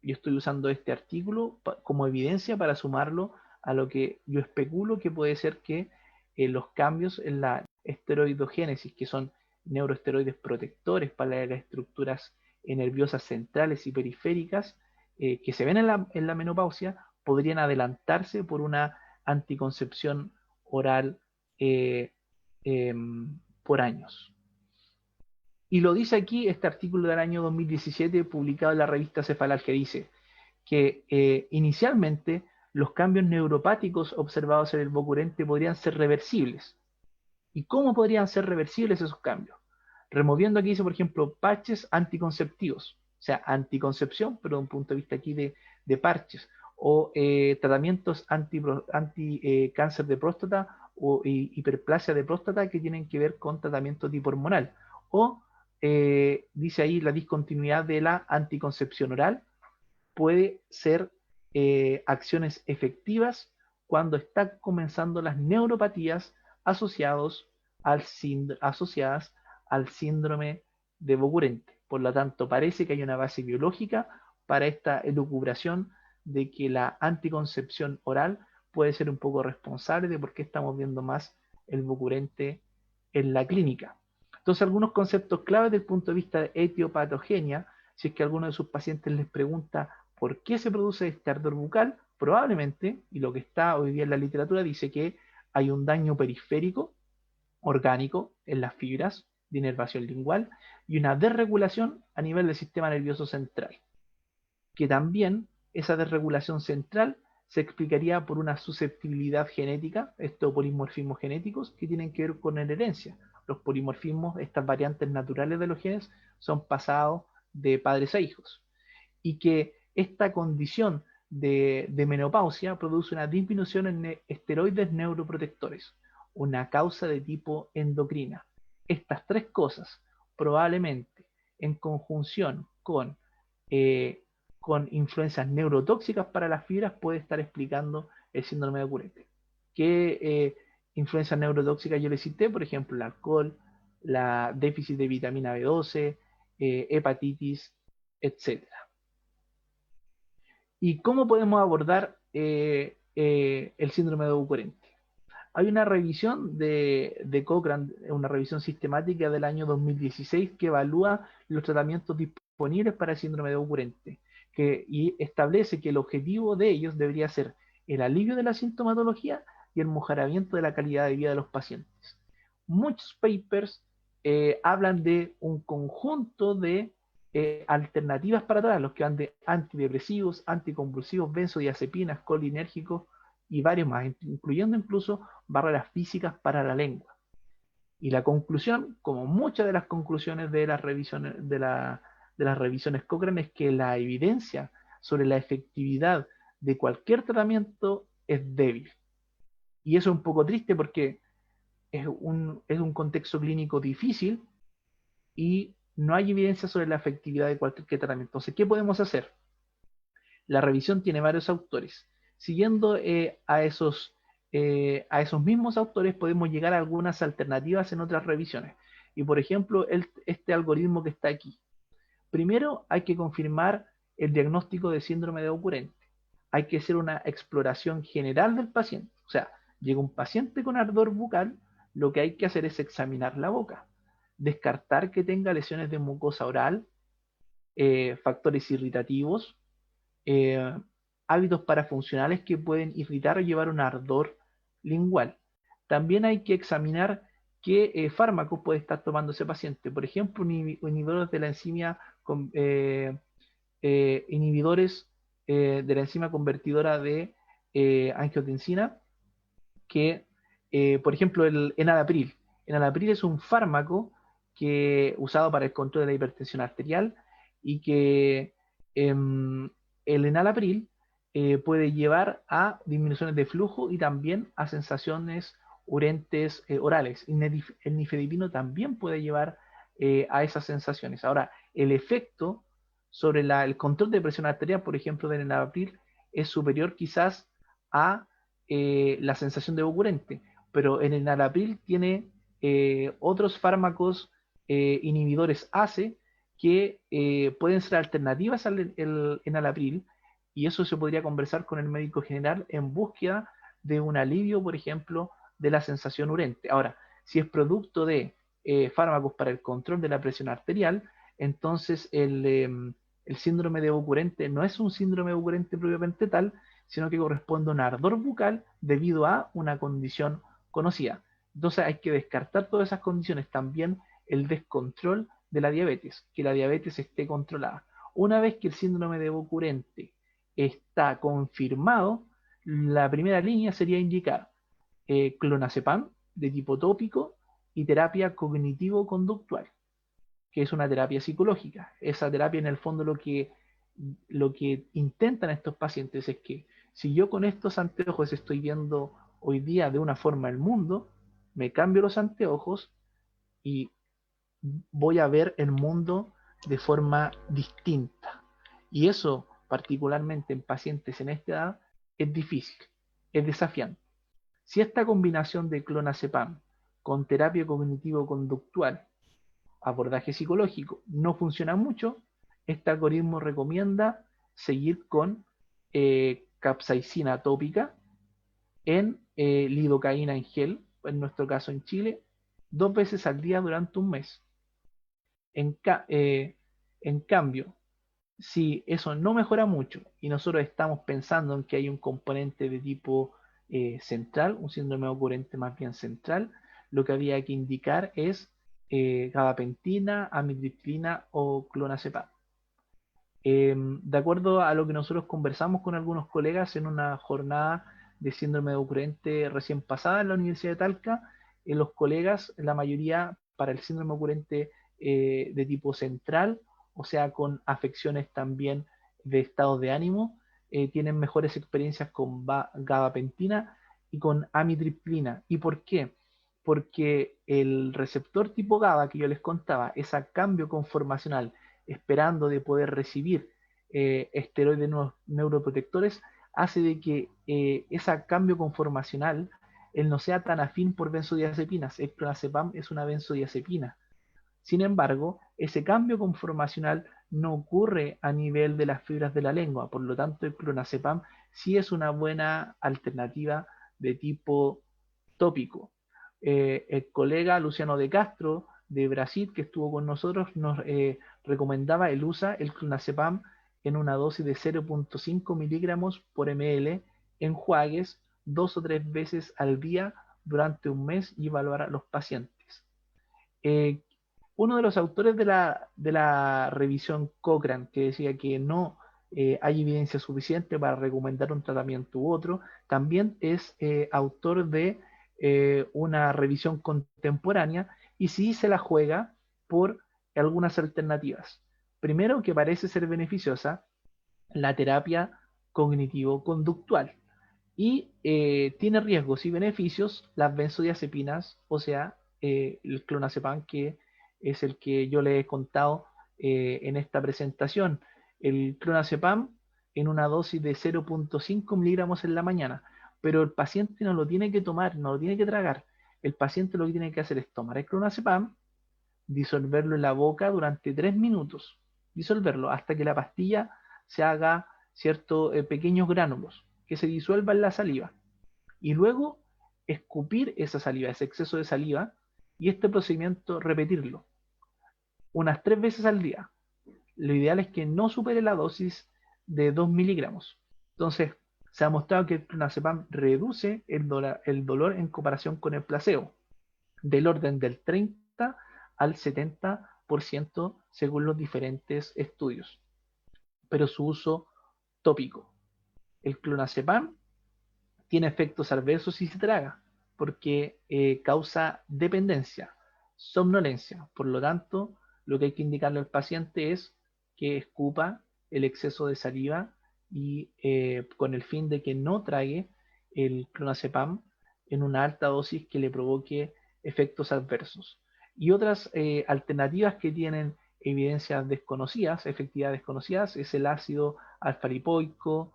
Yo estoy usando este artículo como evidencia para sumarlo a lo que yo especulo que puede ser que los cambios en la esteroidogénesis, que son neuroesteroides protectores para las estructuras nerviosas centrales y periféricas, que se ven en la menopausia, podrían adelantarse por una anticoncepción oral eh, eh, por años. Y lo dice aquí este artículo del año 2017 publicado en la revista Cefalalgia, dice que inicialmente los cambios neuropáticos observados en el Bocurente podrían ser reversibles. ¿Y cómo podrían ser reversibles esos cambios? Removiendo aquí dice, por ejemplo, parches anticonceptivos, o sea, anticoncepción, pero desde un punto de vista aquí de parches, o tratamientos anti-cáncer de próstata o hiperplasia de próstata que tienen que ver con tratamiento tipo hormonal, o dice ahí la discontinuidad de la anticoncepción oral puede ser acciones efectivas cuando están comenzando las neuropatías asociadas al síndrome de Bocurente. Por lo tanto, parece que hay una base biológica para esta elucubración de que la anticoncepción oral puede ser un poco responsable de por qué estamos viendo más el Bocurente en la clínica. Entonces, algunos conceptos claves desde el punto de vista de etiopatogenia, si es que alguno de sus pacientes les pregunta por qué se produce este ardor bucal, probablemente, y lo que está hoy día en la literatura dice que hay un daño periférico orgánico en las fibras de inervación lingual y una desregulación a nivel del sistema nervioso central, que también esa desregulación central se explicaría por una susceptibilidad genética, estos polimorfismos genéticos que tienen que ver con la herencia. Los polimorfismos, estas variantes naturales de los genes, son pasados de padres a hijos. Y que esta condición de menopausia produce una disminución en esteroides neuroprotectores, una causa de tipo endocrina. Estas tres cosas, probablemente en conjunción con influencias neurotóxicas para las fibras, puede estar explicando el síndrome de Okurente. ¿Qué influencias neurotóxicas yo le cité? Por ejemplo, el alcohol, la déficit de vitamina B12, hepatitis, etc. ¿Y cómo podemos abordar el síndrome de Okurente? Hay una revisión de Cochrane, una revisión sistemática del año 2016 que evalúa los tratamientos disponibles para el síndrome de Okurente, y establece que el objetivo de ellos debería ser el alivio de la sintomatología y el mejoramiento de la calidad de vida de los pacientes. Muchos papers hablan de un conjunto de alternativas para tratar, los que van de antidepresivos, anticonvulsivos, benzodiazepinas, colinérgicos y varios más, incluyendo incluso barreras físicas para la lengua. Y la conclusión, como muchas de las conclusiones de las revisiones Cochrane, es que la evidencia sobre la efectividad de cualquier tratamiento es débil. Y eso es un poco triste porque es un contexto clínico difícil y no hay evidencia sobre la efectividad de cualquier tratamiento. Entonces, ¿qué podemos hacer? La revisión tiene varios autores. Siguiendo a esos mismos autores, podemos llegar a algunas alternativas en otras revisiones. Y por ejemplo, este algoritmo que está aquí. Primero hay que confirmar el diagnóstico de síndrome de Okurente. Hay que hacer una exploración general del paciente. O sea, llega un paciente con ardor bucal, lo que hay que hacer es examinar la boca, descartar que tenga lesiones de mucosa oral, factores irritativos, eh, hábitos parafuncionales que pueden irritar o llevar un ardor lingual. También hay que examinar qué fármacos puede estar tomando ese paciente. Por ejemplo, inhibidores de la enzima, inhibidores de la enzima convertidora de angiotensina, que, por ejemplo, el enalapril. Enalapril es un fármaco usado para el control de la hipertensión arterial y que el enalapril puede llevar a disminuciones de flujo y también a sensaciones urentes orales. El nifedipino también puede llevar a esas sensaciones. Ahora, el efecto sobre el control de presión arterial, por ejemplo, del enalapril, es superior quizás a la sensación de ocurrente, pero en el enalapril tiene otros fármacos inhibidores ACE que pueden ser alternativas al enalapril, y eso se podría conversar con el médico general en búsqueda de un alivio, por ejemplo, de la sensación urente. Ahora, si es producto de fármacos para el control de la presión arterial, entonces el síndrome de ocurrente no es un síndrome ocurrente propiamente tal, sino que corresponde a un ardor bucal debido a una condición conocida. Entonces hay que descartar todas esas condiciones, también el descontrol de la diabetes, que la diabetes esté controlada. Una vez que el síndrome de ocurrente está confirmado, la primera línea sería indicar clonazepam de tipo tópico y terapia cognitivo-conductual, que es una terapia psicológica. Esa terapia, en el fondo, lo que intentan estos pacientes es que si yo con estos anteojos estoy viendo hoy día de una forma el mundo, me cambio los anteojos y voy a ver el mundo de forma distinta. Y eso, particularmente en pacientes en esta edad, es difícil, es desafiante. Si esta combinación de clonazepam con terapia cognitivo-conductual, abordaje psicológico, no funciona mucho, este algoritmo recomienda seguir con capsaicina tópica en lidocaína en gel, en nuestro caso en Chile, 2 veces al día durante un mes. En cambio, si eso no mejora mucho y nosotros estamos pensando en que hay un componente de tipo central, un síndrome ocurrente más bien central, lo que había que indicar es gabapentina, amitriptilina o clonazepam. De acuerdo a lo que nosotros conversamos con algunos colegas en una jornada de síndrome ocurrente recién pasada en la Universidad de Talca, los colegas, la mayoría para el síndrome ocurrente de tipo central, o sea, con afecciones también de estados de ánimo, tienen mejores experiencias con gabapentina y con amitriptilina. ¿Y por qué? Porque el receptor tipo GABA que yo les contaba, ese cambio conformacional, esperando de poder recibir esteroides neuroprotectores, hace de que ese cambio conformacional él no sea tan afín por benzodiazepinas. El clonazepam es una benzodiazepina. Sin embargo, ese cambio conformacional no ocurre a nivel de las fibras de la lengua, por lo tanto el clonazepam sí es una buena alternativa de tipo tópico. El colega Luciano de Castro de Brasil, que estuvo con nosotros, nos recomendaba el clonazepam en una dosis de 0,5 miligramos por ml, enjuagues 2 o 3 veces al día durante un mes y evaluar a los pacientes. Eh, Uno de los autores de la revisión Cochrane, que decía que no hay evidencia suficiente para recomendar un tratamiento u otro, también es autor de una revisión contemporánea y sí se la juega por algunas alternativas. Primero, que parece ser beneficiosa, la terapia cognitivo-conductual. Y tiene riesgos y beneficios las benzodiazepinas, o sea, el clonazepam, que es el que yo le he contado en esta presentación. El clonazepam en una dosis de 0,5 miligramos en la mañana, pero el paciente no lo tiene que tomar, no lo tiene que tragar. El paciente lo que tiene que hacer es tomar el clonazepam, disolverlo en la boca durante 3 minutos, disolverlo hasta que la pastilla se haga ciertos pequeños gránulos, que se disuelva en la saliva, y luego escupir esa saliva, ese exceso de saliva, y este procedimiento repetirlo unas 3 veces al día. Lo ideal es que no supere la dosis de 2 miligramos. Entonces, se ha mostrado que el clonazepam reduce el dolor en comparación con el placebo, del orden del 30 al 70% según los diferentes estudios. Pero su uso tópico. El clonazepam tiene efectos adversos si se traga, porque causa dependencia, somnolencia. Por lo tanto, lo que hay que indicarle al paciente es que escupa el exceso de saliva y con el fin de que no trague el clonazepam en una alta dosis que le provoque efectos adversos. Y otras alternativas que tienen evidencias desconocidas, efectividades desconocidas, es el ácido alfa-lipoico,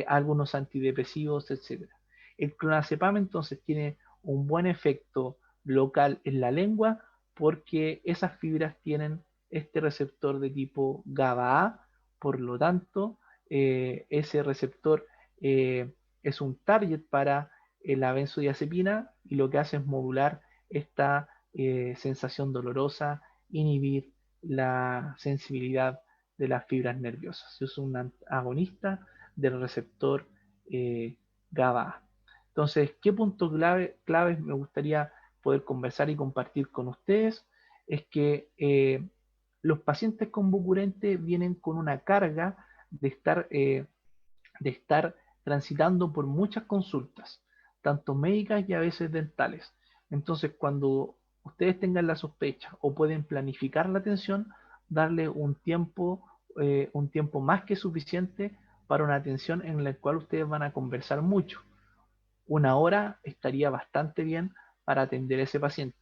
algunos antidepresivos, etc. El clonazepam entonces tiene un buen efecto local en la lengua porque esas fibras tienen este receptor de tipo GABA-A, por lo tanto, ese receptor es un target para la benzodiazepina y lo que hace es modular esta sensación dolorosa, inhibir la sensibilidad de las fibras nerviosas. Es un agonista del receptor GABA. Entonces, ¿qué puntos claves me gustaría poder conversar y compartir con ustedes? Es que los pacientes con bucurente vienen con una carga de estar transitando por muchas consultas, tanto médicas y a veces dentales. Entonces, cuando ustedes tengan la sospecha o pueden planificar la atención, darle un tiempo más que suficiente para una atención en la cual ustedes van a conversar mucho. 1 hora estaría bastante bien para atender a ese paciente.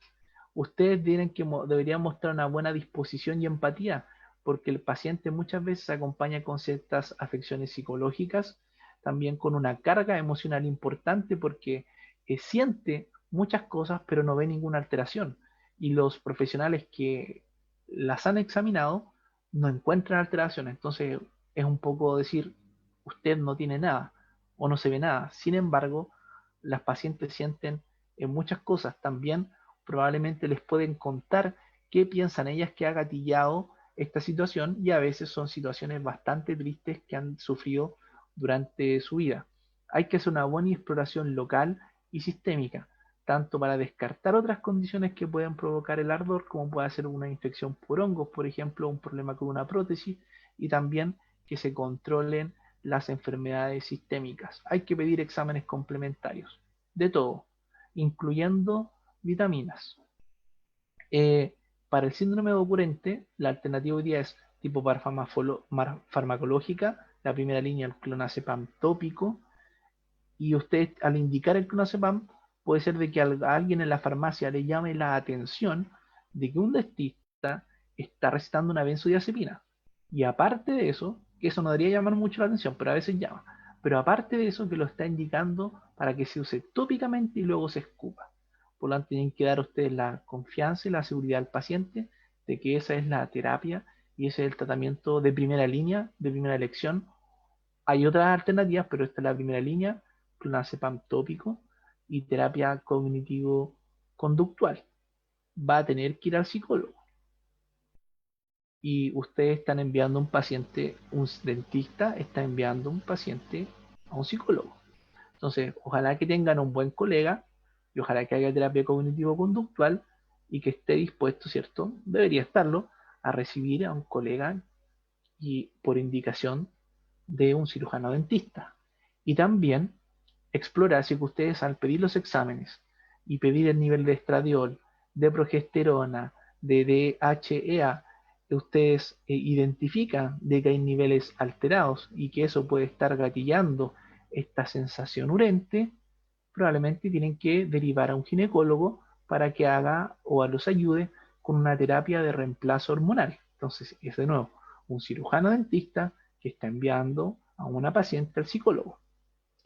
Ustedes deberían mostrar una buena disposición y empatía, porque el paciente muchas veces se acompaña con ciertas afecciones psicológicas, también con una carga emocional importante, porque siente muchas cosas, pero no ve ninguna alteración. Y los profesionales que las han examinado no encuentran alteraciones. Entonces es un poco decir, usted no tiene nada o no se ve nada. Sin embargo, las pacientes sienten muchas cosas. También probablemente les pueden contar qué piensan ellas que ha gatillado esta situación, y a veces son situaciones bastante tristes que han sufrido durante su vida. Hay que hacer una buena exploración local y sistémica, tanto para descartar otras condiciones que pueden provocar el ardor, como puede ser una infección por hongos, por ejemplo, un problema con una prótesis, y también que se controlen las enfermedades sistémicas. Hay que pedir exámenes complementarios, de todo, incluyendo vitaminas. Eh, para el síndrome de ocurrente, la alternativa hoy día es tipo farmacológica, la primera línea el clonazepam tópico, y usted al indicar el clonazepam puede ser de que a alguien en la farmacia le llame la atención de que un dentista está recetando una benzodiazepina. Y aparte de eso, que eso no debería llamar mucho la atención, pero a veces llama. Pero aparte de eso, que lo está indicando para que se use tópicamente y luego se escupa. Por lo tanto, tienen que dar ustedes la confianza y la seguridad al paciente de que esa es la terapia y ese es el tratamiento de primera línea, de primera elección. Hay otras alternativas, pero esta es la primera línea, clonazepam tópico y terapia cognitivo-conductual. Va a tener que ir al psicólogo. y ustedes están enviando un paciente, un dentista está enviando un paciente a un psicólogo. Entonces, ojalá que tengan un buen colega y ojalá que haya terapia cognitivo-conductual y que esté dispuesto, ¿cierto? Debería estarlo, a recibir a un colega y por indicación de un cirujano dentista. Y también explorar si ustedes al pedir los exámenes y pedir el nivel de estradiol, de progesterona, de DHEA, ustedes identifican de que hay niveles alterados y que eso puede estar gatillando esta sensación urente, probablemente tienen que derivar a un ginecólogo para que haga o los ayude con una terapia de reemplazo hormonal. Entonces, es de nuevo un cirujano dentista que está enviando a una paciente al psicólogo.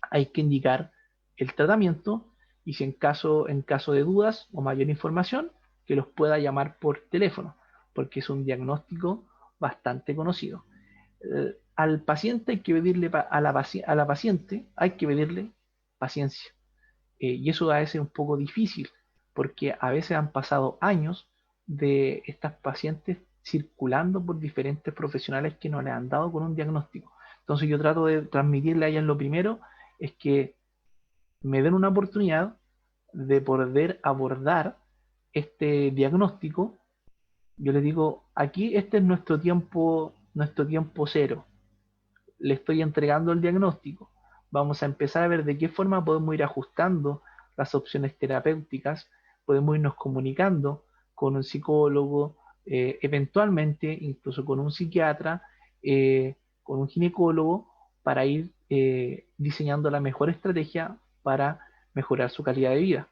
Hay que indicar el tratamiento y si en caso de dudas o mayor información, que los pueda llamar por teléfono, porque es un diagnóstico bastante conocido. Al paciente hay que pedirle, a la paciente hay que pedirle paciencia. Y eso a veces es un poco difícil, porque a veces han pasado años de estas pacientes circulando por diferentes profesionales que no le han dado con un diagnóstico. Entonces yo trato de transmitirle a ellas lo primero, es que me den una oportunidad de poder abordar este diagnóstico. Yo les digo, aquí este es nuestro tiempo cero. Le estoy entregando el diagnóstico. Vamos a empezar a ver de qué forma podemos ir ajustando las opciones terapéuticas, podemos irnos comunicando con un psicólogo, eventualmente incluso con un psiquiatra, con un ginecólogo, para ir diseñando la mejor estrategia para mejorar su calidad de vida.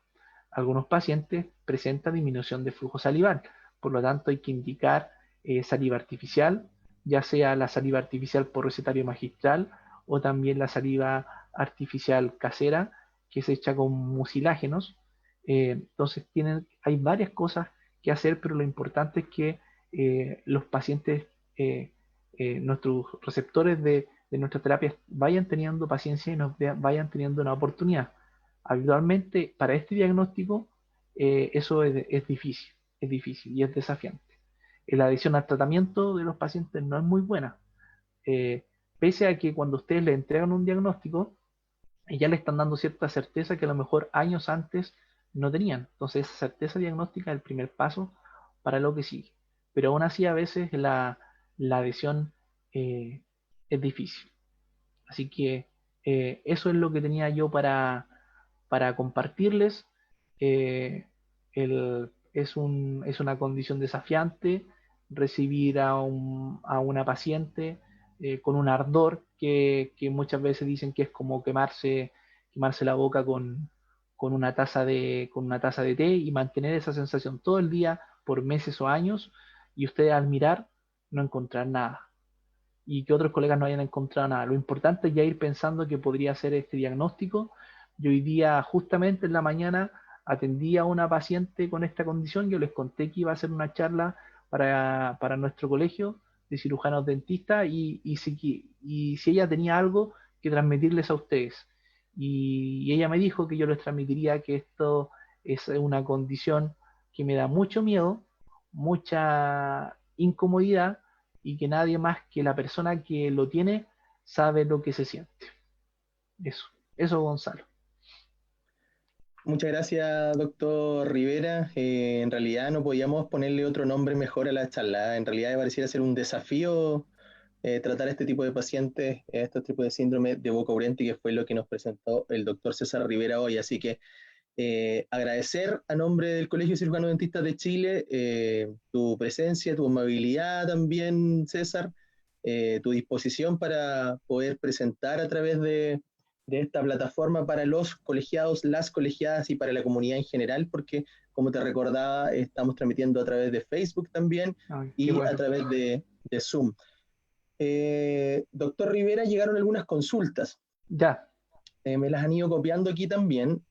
Algunos pacientes presentan disminución de flujo salival, por lo tanto hay que indicar saliva artificial, ya sea la saliva artificial por recetario magistral o también la saliva artificial casera que se echa con mucilágenos. Entonces hay varias cosas que hacer, pero lo importante es que los pacientes, nuestros receptores de nuestras terapias vayan teniendo paciencia y nos vayan teniendo una oportunidad. Habitualmente para este diagnóstico eso es difícil y es desafiante. La adhesión al tratamiento de los pacientes no es muy buena, eh, pese a que cuando ustedes le entregan un diagnóstico, ya le están dando cierta certeza que a lo mejor años antes no tenían. Entonces esa certeza diagnóstica es el primer paso para lo que sigue. Pero aún así a veces la adhesión es difícil. Así que eso es lo que tenía yo para compartirles. Eh, es una condición desafiante recibir a una paciente con un ardor que muchas veces dicen que es como quemarse la boca con una taza de té y mantener esa sensación todo el día por meses o años y ustedes al mirar no encontrar nada y que otros colegas no hayan encontrado nada. Lo importante es ya ir pensando que podría ser este diagnóstico. Yo hoy día, justamente en la mañana, atendí a una paciente con esta condición. Yo les conté que iba a hacer una charla para nuestro colegio de cirujanos dentistas y si ella tenía algo que transmitirles a ustedes. Y ella me dijo que yo les transmitiría que esto es una condición que me da mucho miedo, mucha incomodidad y que nadie más que la persona que lo tiene sabe lo que se siente. Eso Gonzalo. Muchas gracias, doctor Rivera. En realidad no podíamos ponerle otro nombre mejor a la charla. En realidad pareciera ser un desafío tratar este tipo de pacientes, estos tipos de síndrome de boca urente, que fue lo que nos presentó el doctor César Rivera hoy. Así que agradecer a nombre del Colegio Cirujano Dentistas de Chile tu presencia, tu amabilidad también, César, tu disposición para poder presentar a través de esta plataforma para los colegiados, las colegiadas y para la comunidad en general, porque como te recordaba, estamos transmitiendo a través de Facebook también. Ay, y bueno, a través de Zoom. Doctor Rivera, llegaron algunas consultas. Ya. Me las han ido copiando aquí también.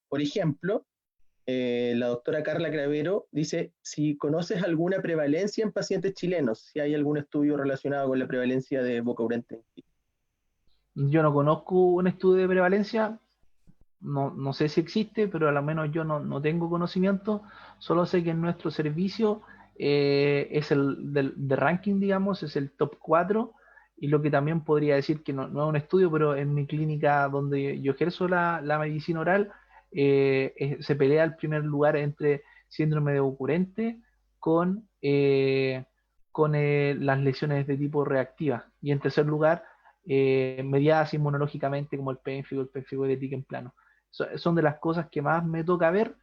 Por ejemplo, la doctora Carla Cravero dice si conoces alguna prevalencia en pacientes chilenos, si hay algún estudio relacionado con la prevalencia de boca urente. Yo no conozco un estudio de prevalencia, no sé si existe, pero a lo menos yo no tengo conocimiento, solo sé que en nuestro servicio es el de ranking, digamos, es el top 4. Y lo que también podría decir, que no es un estudio, pero en mi clínica donde yo ejerzo la medicina oral, se pelea el primer lugar entre síndrome de Occurrente con, las lesiones de tipo reactiva. Y en tercer lugar, mediadas inmunológicamente como el pénfigo, el pénfigo de en plano. Son de las cosas que más me toca ver,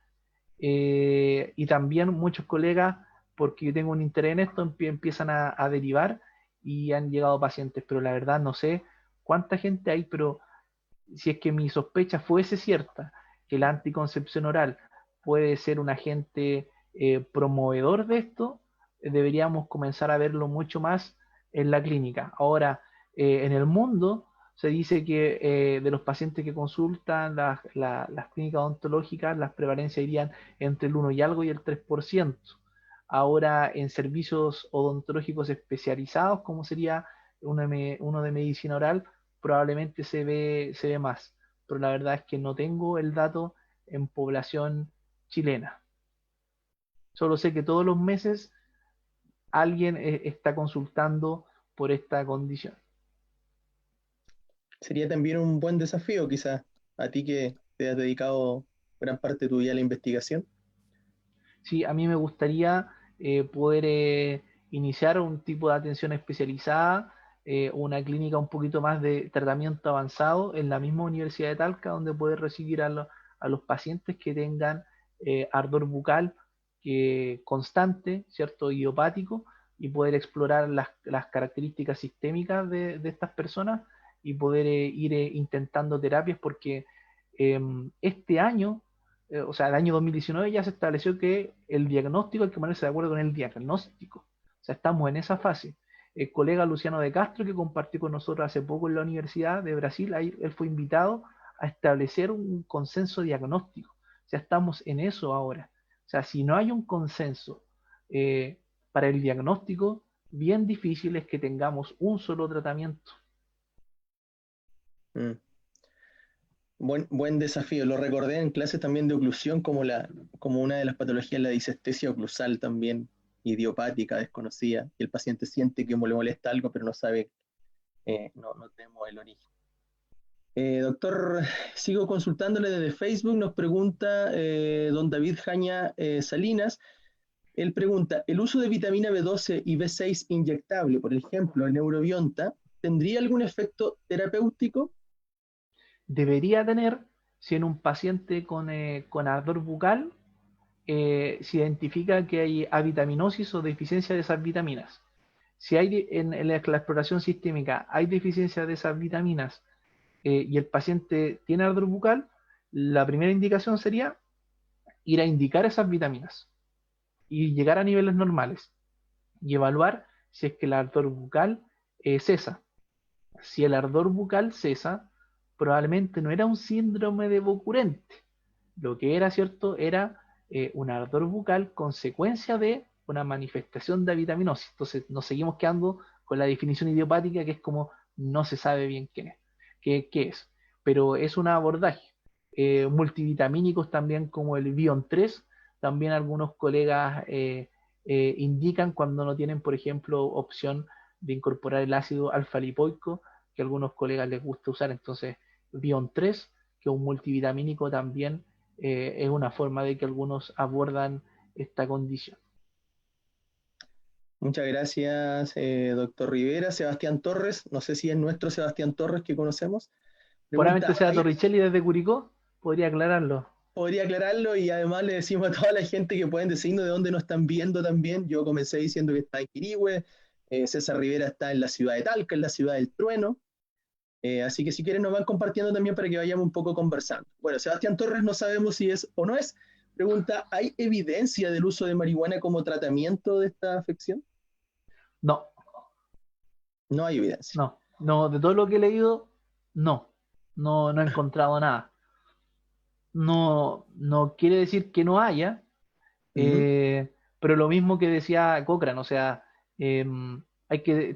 y también muchos colegas, porque yo tengo un interés en esto, empiezan a derivar y han llegado pacientes, pero la verdad no sé cuánta gente hay, pero si es que mi sospecha fuese cierta, que la anticoncepción oral puede ser un agente promovedor de esto, deberíamos comenzar a verlo mucho más en la clínica. Ahora, en el mundo se dice que de los pacientes que consultan las clínicas odontológicas, las prevalencias irían entre el 1 y algo y el 3%. Ahora, en servicios odontológicos especializados, como sería uno de medicina oral, probablemente se ve más, pero la verdad es que no tengo el dato en población chilena. Solo sé que todos los meses alguien está consultando por esta condición. Sería también un buen desafío, quizás, a ti que te has dedicado gran parte de tu vida a la investigación. Sí, a mí me gustaría poder iniciar un tipo de atención especializada, una clínica un poquito más de tratamiento avanzado en la misma Universidad de Talca, donde poder recibir a los pacientes que tengan ardor bucal constante, ¿cierto? Idiopático, y poder explorar las características sistémicas de estas personas y poder ir intentando terapias, porque este año, o sea, el año 2019 ya se estableció que el diagnóstico hay que ponerse de acuerdo con el diagnóstico. O sea, estamos en esa fase. El colega Luciano de Castro, que compartió con nosotros hace poco en la Universidad de Brasil, ahí él fue invitado a establecer un consenso diagnóstico. O sea, estamos en eso ahora. O sea, si no hay un consenso eh, para el diagnóstico, bien difícil es que tengamos un solo tratamiento. Mm. Buen desafío. Lo recordé en clases también de oclusión como una de las patologías, la disestesia oclusal también, idiopática, desconocida, y el paciente siente que le molesta algo, pero no sabe, no tenemos el origen. Doctor, sigo consultándole desde Facebook, nos pregunta don David Jaña Salinas. Él pregunta, ¿el uso de vitamina B12 y B6 inyectable, por ejemplo, el Neurobionta, tendría algún efecto terapéutico? Debería tener, si en un paciente con ardor bucal se identifica que hay avitaminosis o deficiencia de esas vitaminas. Si hay en la exploración sistémica hay deficiencia de esas vitaminas, y el paciente tiene ardor bucal, la primera indicación sería ir a indicar esas vitaminas y llegar a niveles normales y evaluar si es que el ardor bucal cesa. Si el ardor bucal cesa, probablemente no era un síndrome de Bocurente. Lo que era cierto era un ardor bucal consecuencia de una manifestación de avitaminosis. Entonces nos seguimos quedando con la definición idiopática, que es como no se sabe bien qué es. Pero es un abordaje. Multivitamínicos también como el Bion 3, también algunos colegas indican cuando no tienen, por ejemplo, opción de incorporar el ácido alfa-lipoico, que a algunos colegas les gusta usar. Entonces, Bion 3, que es un multivitamínico también, es una forma de que algunos abordan esta condición. Muchas gracias, doctor Rivera. Sebastián Torres, no sé si es nuestro Sebastián Torres que conocemos. Probablemente Pregunta, sea Torricelli desde Curicó, podría aclararlo. podría aclararlo y además le decimos a toda la gente que pueden decirnos de dónde nos están viendo también. Yo comencé diciendo que está en Quirihue, César Rivera está en la ciudad de Talca, en la ciudad del Trueno. Así que si quieren nos van compartiendo también para que vayamos un poco conversando. Bueno, Sebastián Torres no sabemos si es o no es. Pregunta, ¿hay evidencia del uso de marihuana como tratamiento de esta afección? No, No hay evidencia. no, de todo lo que he leído, no he encontrado nada. No quiere decir que no haya, Ujú. pero lo mismo que decía Cochrane, o sea,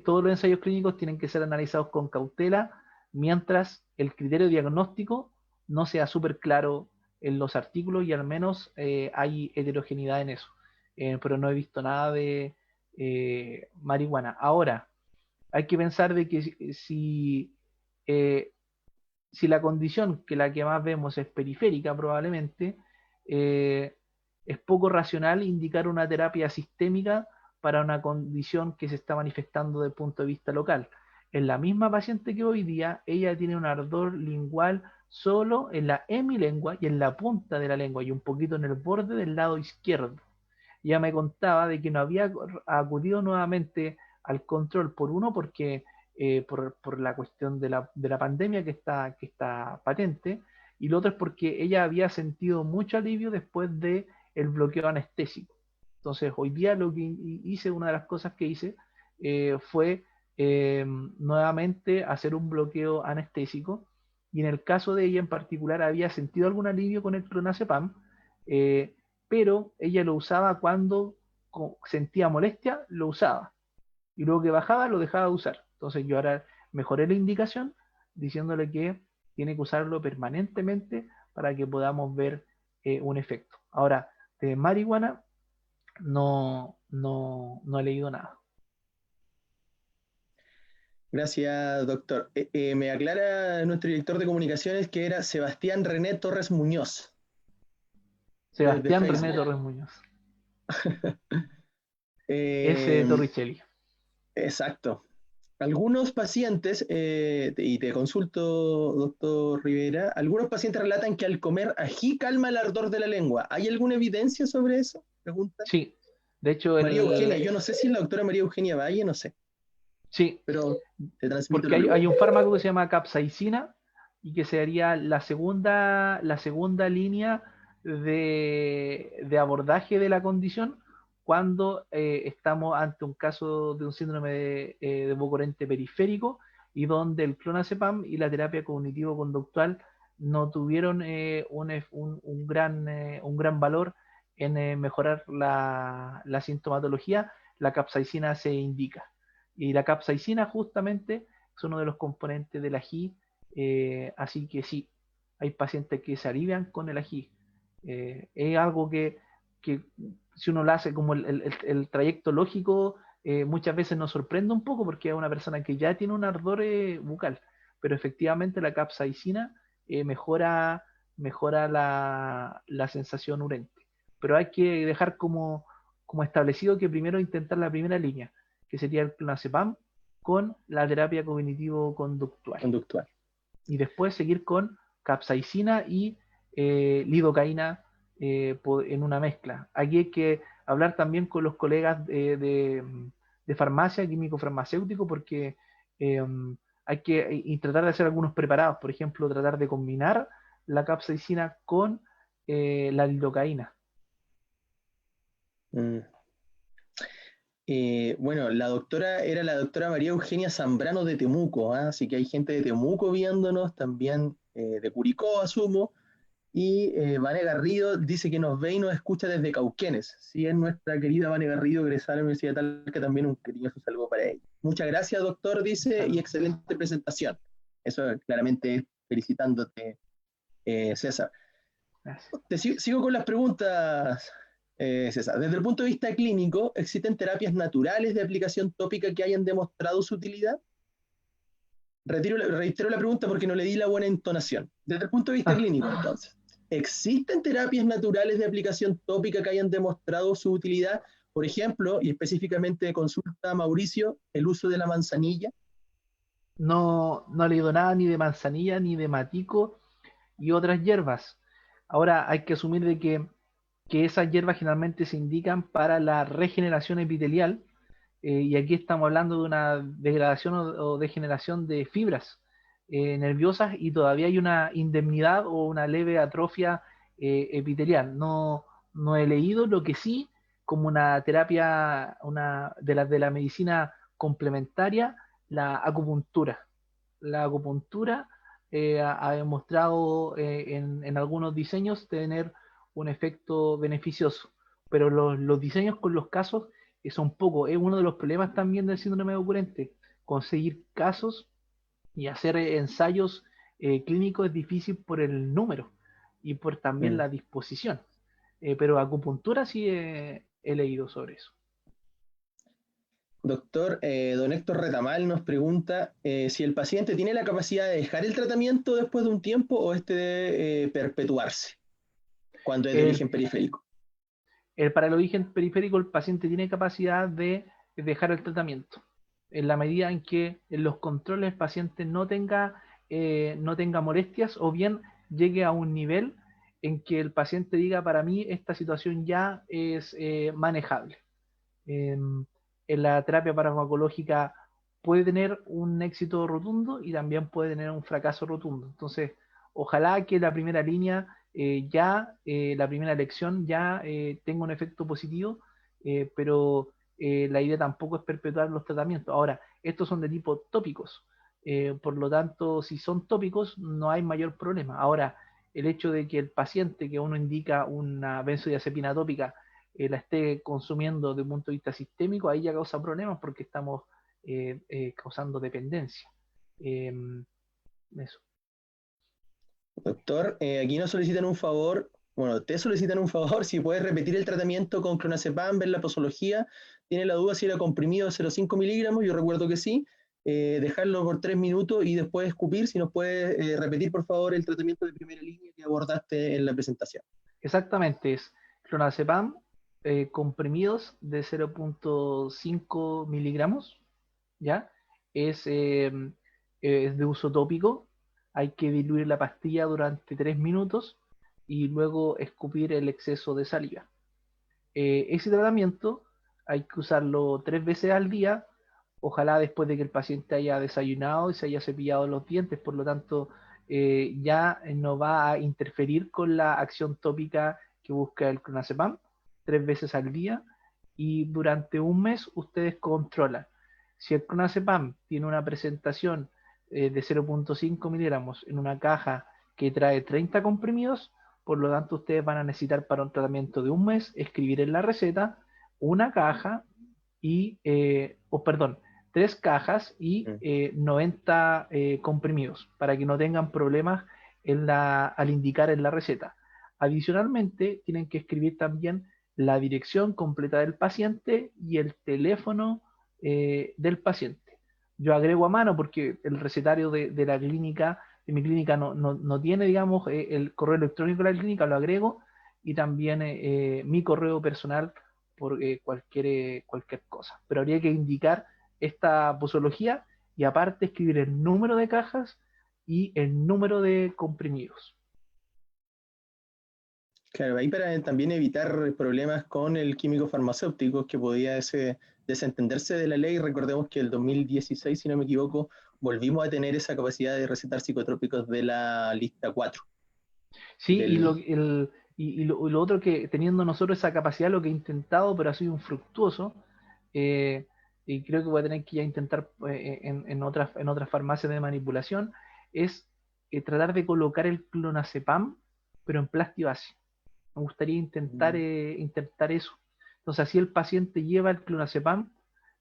todos los ensayos clínicos tienen que ser analizados con cautela mientras el criterio diagnóstico no sea súper claro en los artículos y al menos hay heterogeneidad en eso. pero no he visto nada de marihuana. Ahora, hay que pensar de que eh, si la condición que la que más vemos es periférica probablemente, eh, es poco racional indicar una terapia sistémica para una condición que se está manifestando desde el punto de vista local. En la misma paciente que hoy día, ella tiene un ardor lingual solo en la hemilengua y en la punta de la lengua y un poquito en el borde del lado izquierdo. Ya me contaba de que no había acudido nuevamente al control por uno porque por la cuestión de la pandemia que está patente, y lo otro es porque ella había sentido mucho alivio después de el bloqueo anestésico. Entonces, hoy día lo que hice, una de las cosas que hice fue nuevamente hacer un bloqueo anestésico, y en el caso de ella en particular había sentido algún alivio con el clonazepam, eh, pero ella lo usaba cuando sentía molestia, lo usaba. Y luego que bajaba, lo dejaba de usar. Entonces yo ahora mejoré la indicación diciéndole que tiene que usarlo permanentemente para que podamos ver un efecto. Ahora, de marihuana no he leído nada. Gracias, doctor. Me aclara nuestro director de comunicaciones que era Sebastián René Torres Muñoz, desde Sebastián René Facebook. Torres Muñoz. S. Eh, Torricelli. exacto. Algunos pacientes, y te consulto, doctor Rivera, algunos pacientes relatan que al comer ají calma el ardor de la lengua. ¿Hay alguna evidencia sobre eso? Pregunta. Sí, de hecho, María Eugenia, yo no sé si es la doctora María Eugenia Valle, no sé, sí, pero te transmito porque la hay pregunta. un fármaco que se llama capsaicina y que sería la segunda línea de abordaje de la condición cuando estamos ante un caso de un síndrome de Bocorente periférico y donde el clonazepam y la terapia cognitivo-conductual no tuvieron un gran valor en mejorar la sintomatología. La capsaicina se indica. Y la capsaicina justamente es uno de los componentes del ají, así que sí, hay pacientes que se alivian con el ají. Es algo que si uno lo hace como el trayecto lógico, muchas veces nos sorprende un poco porque es una persona que ya tiene un ardor bucal, pero efectivamente la capsaicina mejora la sensación urente. Pero hay que dejar como establecido que primero intentar la primera línea, que sería el clonazepam con la terapia cognitivo-conductual. Conductual. Y después seguir con capsaicina y lidocaína en una mezcla. Aquí hay que hablar también con los colegas de farmacia, químico farmacéutico, porque eh, hay que tratar de hacer algunos preparados, por ejemplo, tratar de combinar la capsaicina con la lidocaína. Mm. Bueno, la doctora era la doctora María Eugenia Zambrano de Temuco, ¿ah? Así que hay gente de Temuco viéndonos, también de Curicó, asumo, y Vane Garrido dice que nos ve y nos escucha desde Cauquenes. Sí, es nuestra querida Vane Garrido, egresada de la Universidad de Talca, también un cariñoso saludo para ella. Muchas gracias, doctor, dice, y excelente presentación. Eso claramente es felicitándote, César. Gracias. Sigo con las preguntas, César. Desde el punto de vista clínico, ¿existen terapias naturales de aplicación tópica que hayan demostrado su utilidad? Reitero la pregunta porque no le di la buena entonación. Desde el punto de vista clínico, entonces, ¿existen terapias naturales de aplicación tópica que hayan demostrado su utilidad? Por ejemplo, y específicamente de consulta a Mauricio, el uso de la manzanilla. No he leído nada ni de manzanilla, ni de matico y otras hierbas. Ahora hay que asumir de que esas hierbas generalmente se indican para la regeneración epitelial, y aquí estamos hablando de una degradación o degeneración de fibras nerviosas, y todavía hay una indemnidad o una leve atrofia epitelial. No he leído, lo que sí, como una terapia de la medicina complementaria, la acupuntura. La acupuntura ha demostrado en algunos diseños tener un efecto beneficioso, pero los diseños con los casos son pocos. Es uno de los problemas también del síndrome ocurrente. Conseguir casos y hacer ensayos clínicos es difícil por el número y por también Mm. la disposición. Pero acupuntura sí he leído sobre eso. Doctor, don Héctor Retamal nos pregunta si el paciente tiene la capacidad de dejar el tratamiento después de un tiempo o este debe perpetuarse cuando es de origen periférico. Para el origen periférico, el paciente tiene capacidad de dejar el tratamiento en la medida en que en los controles el paciente no tenga molestias o bien llegue a un nivel en que el paciente diga, para mí esta situación ya es manejable. En la terapia farmacológica puede tener un éxito rotundo y también puede tener un fracaso rotundo. Entonces, ojalá que la primera línea la primera lección ya tenga un efecto positivo, pero la idea tampoco es perpetuar los tratamientos. Ahora, estos son de tipo tópicos, por lo tanto, si son tópicos, no hay mayor problema. Ahora, el hecho de que el paciente que uno indica una benzodiazepina tópica la esté consumiendo desde un punto de vista sistémico, ahí ya causa problemas porque estamos causando dependencia. Eso. Doctor, aquí nos solicitan un favor, bueno, te solicitan un favor si puedes repetir el tratamiento con clonazepam, ver la posología. Tiene la duda si era comprimido de 0,5 miligramos, yo recuerdo que sí. Dejarlo por 3 minutos y después escupir. Si nos puedes repetir, por favor, el tratamiento de primera línea que abordaste en la presentación. Exactamente, es clonazepam comprimidos de 0,5 miligramos, ¿ya? Es de uso tópico, hay que diluir la pastilla durante 3 minutos y luego escupir el exceso de saliva. Ese tratamiento hay que usarlo 3 veces al día, ojalá después de que el paciente haya desayunado y se haya cepillado los dientes, por lo tanto ya no va a interferir con la acción tópica que busca el clonazepam, 3 veces al día, y durante un mes ustedes controlan. Si el clonazepam tiene una presentación de 0,5 miligramos en una caja que trae 30 comprimidos, por lo tanto ustedes van a necesitar para un tratamiento de un mes escribir en la receta una caja y, perdón, 3 cajas y 90 comprimidos para que no tengan problemas al indicar en la receta. Adicionalmente, tienen que escribir también la dirección completa del paciente y el teléfono del paciente. Yo agrego a mano porque el recetario de la clínica, de mi clínica, no tiene, digamos, el correo electrónico de la clínica, lo agrego, y también mi correo personal por cualquier cosa. Pero habría que indicar esta posología y aparte escribir el número de cajas y el número de comprimidos. Claro, ahí para también evitar problemas con el químico farmacéutico que podía desentenderse de la ley. Recordemos que el 2016, si no me equivoco, volvimos a tener esa capacidad de recetar psicotrópicos de la lista 4. Sí, y lo otro que teniendo nosotros esa capacidad, lo que he intentado, pero ha sido infructuoso, y creo que voy a tener que ya intentar en otras farmacias de manipulación, es tratar de colocar el clonazepam, pero en plastibase. Me gustaría intentar eso. Entonces, así el paciente lleva el clonazepam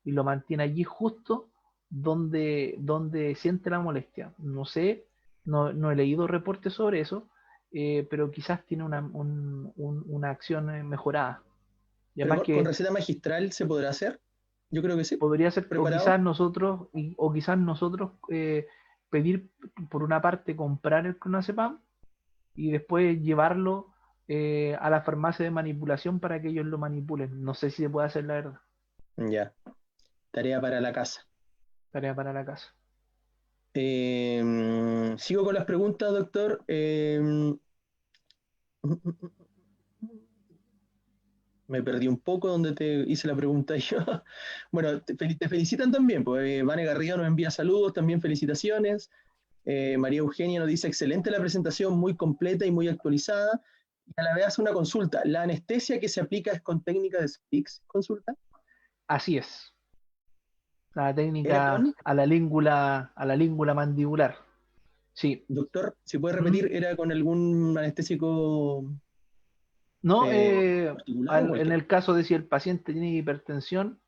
y lo mantiene allí justo donde siente la molestia. No sé, no he leído reportes sobre eso, pero quizás tiene una acción mejorada. Y además Pero con que receta magistral se podrá hacer. Yo creo que sí. podría ser, Preparado. o quizás nosotros pedir por una parte comprar el clonazepam y después llevarlo a la farmacia de manipulación para que ellos lo manipulen. No sé si se puede hacer, la verdad. Ya. Tarea para la casa. Tarea para la casa. Sigo con las preguntas, doctor. Me perdí un poco donde te hice la pregunta yo. Bueno, te felicitan también, pues Vane Garrido nos envía saludos, también felicitaciones. María Eugenia nos dice, excelente la presentación, muy completa y muy actualizada. Y a la vez hace una consulta. ¿La anestesia que se aplica es con técnica de SPICS? ¿Consulta? Así es. La ¿Era técnica con? a la língula mandibular. Sí. Doctor, si puede ¿Mm? repetir, ¿era con algún anestésico No, particular o en cualquiera? el caso de si el paciente tiene hipertensión,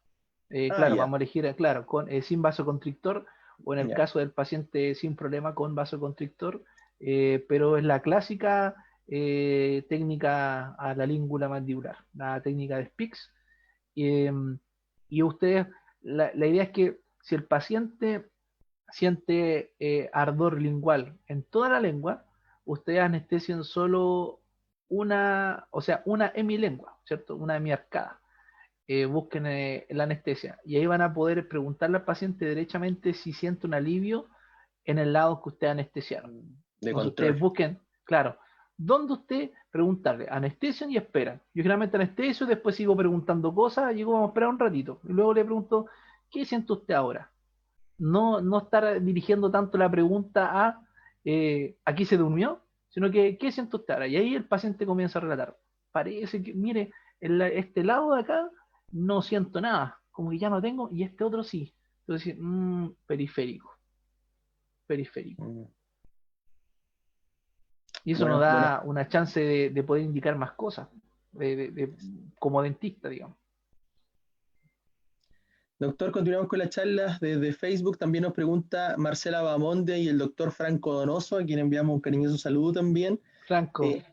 Ah, claro, ya, vamos a elegir, claro, sin vasoconstrictor, o en el ya. caso del paciente sin problema con vasoconstrictor, pero es la clásica técnica a la língula mandibular, la técnica de Spix, Y ustedes, la idea es que si el paciente siente ardor lingual en toda la lengua, ustedes anestesian solo o sea, una hemilengua, ¿cierto? Una hemiarcada. Busquen la anestesia y ahí van a poder preguntarle al paciente derechamente si siente un alivio en el lado que ustedes anestesiaron. De Entonces ustedes control. busquen, claro, ¿dónde usted preguntarle? Anestesian y esperan. Yo generalmente anestesio, después sigo preguntando cosas, y vamos a esperar un ratito. Y luego le pregunto, ¿qué siente usted ahora? No estar dirigiendo tanto la pregunta a ¿aquí se durmió? Sino que ¿qué siente usted ahora? Y ahí el paciente comienza a relatar. Parece que, mire, este lado de acá no siento nada, como que ya no tengo, y este otro sí. Entonces, periférico, periférico. Mm. Y eso nos Bueno, bueno. da una chance de poder indicar más cosas, como dentista, digamos. Doctor, continuamos con la charla. Desde Facebook también nos pregunta Marcela Bamonde y el doctor Franco Donoso, a quien enviamos un cariñoso saludo también. Franco, Eh,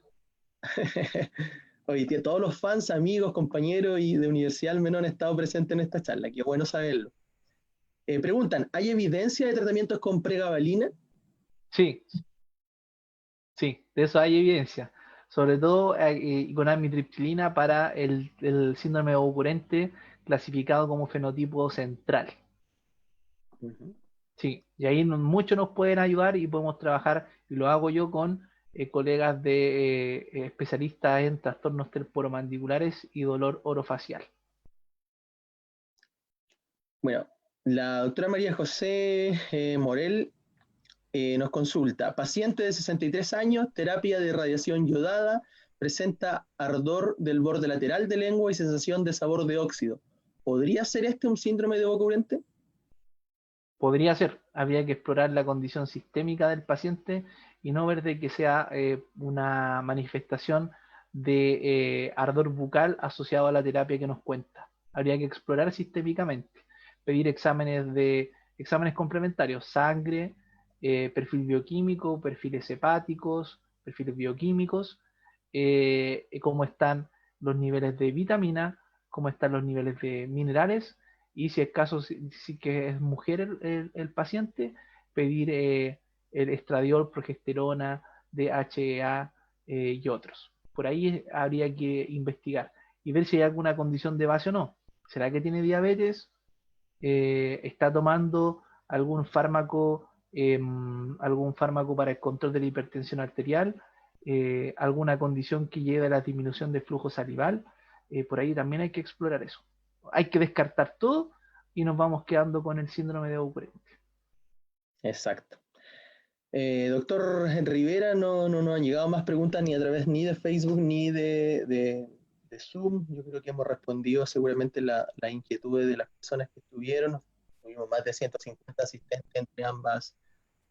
Oye, todos los fans, amigos, compañeros y de universidad al menos han estado presentes en esta charla. Qué bueno saberlo. Preguntan, ¿hay evidencia de tratamientos con pregabalina? sí, sí, de eso hay evidencia. Sobre todo con amitriptilina para el síndrome ourente clasificado como fenotipo central. Ujú. Sí, y ahí muchos nos pueden ayudar y podemos trabajar, y lo hago yo con colegas de especialistas en trastornos temporomandibulares y dolor orofacial. Bueno, la doctora María José Morel nos consulta. Paciente de 63 años, terapia de radiación yodada, presenta ardor del borde lateral de lengua y sensación de sabor de óxido. ¿Podría ser este un síndrome de boca urente? Podría ser, habría que explorar la condición sistémica del paciente y no ver de que sea una manifestación de ardor bucal asociado a la terapia que nos cuenta. Habría que explorar sistémicamente, pedir exámenes complementarios, sangre, perfil bioquímico, perfiles hepáticos, perfiles bioquímicos, cómo están los niveles de vitamina, cómo están los niveles de minerales y si es caso, si que es mujer el paciente, pedir el estradiol, progesterona, DHEA y otros. Por ahí habría que investigar y ver si hay alguna condición de base o no. ¿Será que tiene diabetes? ¿Está tomando algún fármaco para el control de la hipertensión arterial? ¿Alguna condición que lleve a la disminución del flujo salival? Por ahí también hay que explorar eso. Hay que descartar todo y nos vamos quedando con el síndrome de Ourente. Exacto. Doctor Rivera, no han llegado más preguntas ni a través ni de Facebook ni de Zoom. Yo creo que hemos respondido seguramente las inquietudes de las personas que estuvieron. Tuvimos más de 150 asistentes entre ambas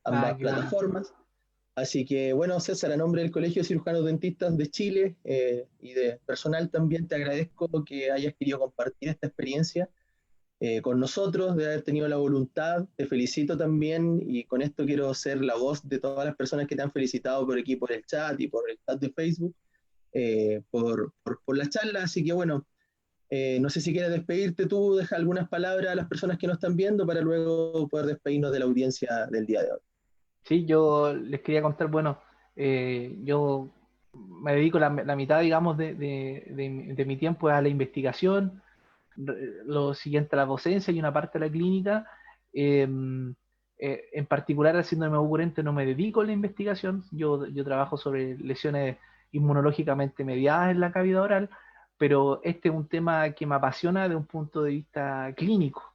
Qué bueno. plataformas. Así que, bueno, César, a nombre del Colegio de Cirujanos Dentistas de Chile y de personal también te agradezco que hayas querido compartir esta experiencia con nosotros, de haber tenido la voluntad. Te felicito también y con esto quiero ser la voz de todas las personas que te han felicitado por aquí, por el chat y por el chat de Facebook, por la charla. Así que, bueno, no sé si quieres despedirte tú, deja algunas palabras a las personas que nos están viendo para luego poder despedirnos de la audiencia del día de hoy. Sí, yo les quería contar, bueno, yo me dedico la mitad, digamos, de mi tiempo a la investigación, lo siguiente a la docencia y una parte a la clínica. Eh, en particular al síndrome ourente no me dedico a la investigación, yo trabajo sobre lesiones inmunológicamente mediadas en la cavidad oral, pero este es un tema que me apasiona de un punto de vista clínico.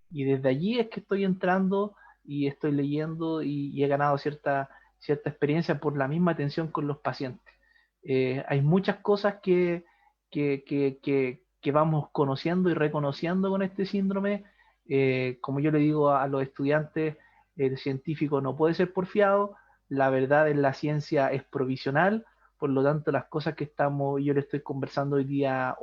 Y desde allí es que estoy entrando y estoy leyendo y he ganado cierta experiencia por la misma atención con los pacientes. Hay muchas cosas que vamos conociendo y reconociendo con este síndrome. Como yo le digo a los estudiantes, el científico no puede ser porfiado, la verdad en la ciencia es provisional, por lo tanto las cosas que yo le estoy conversando al día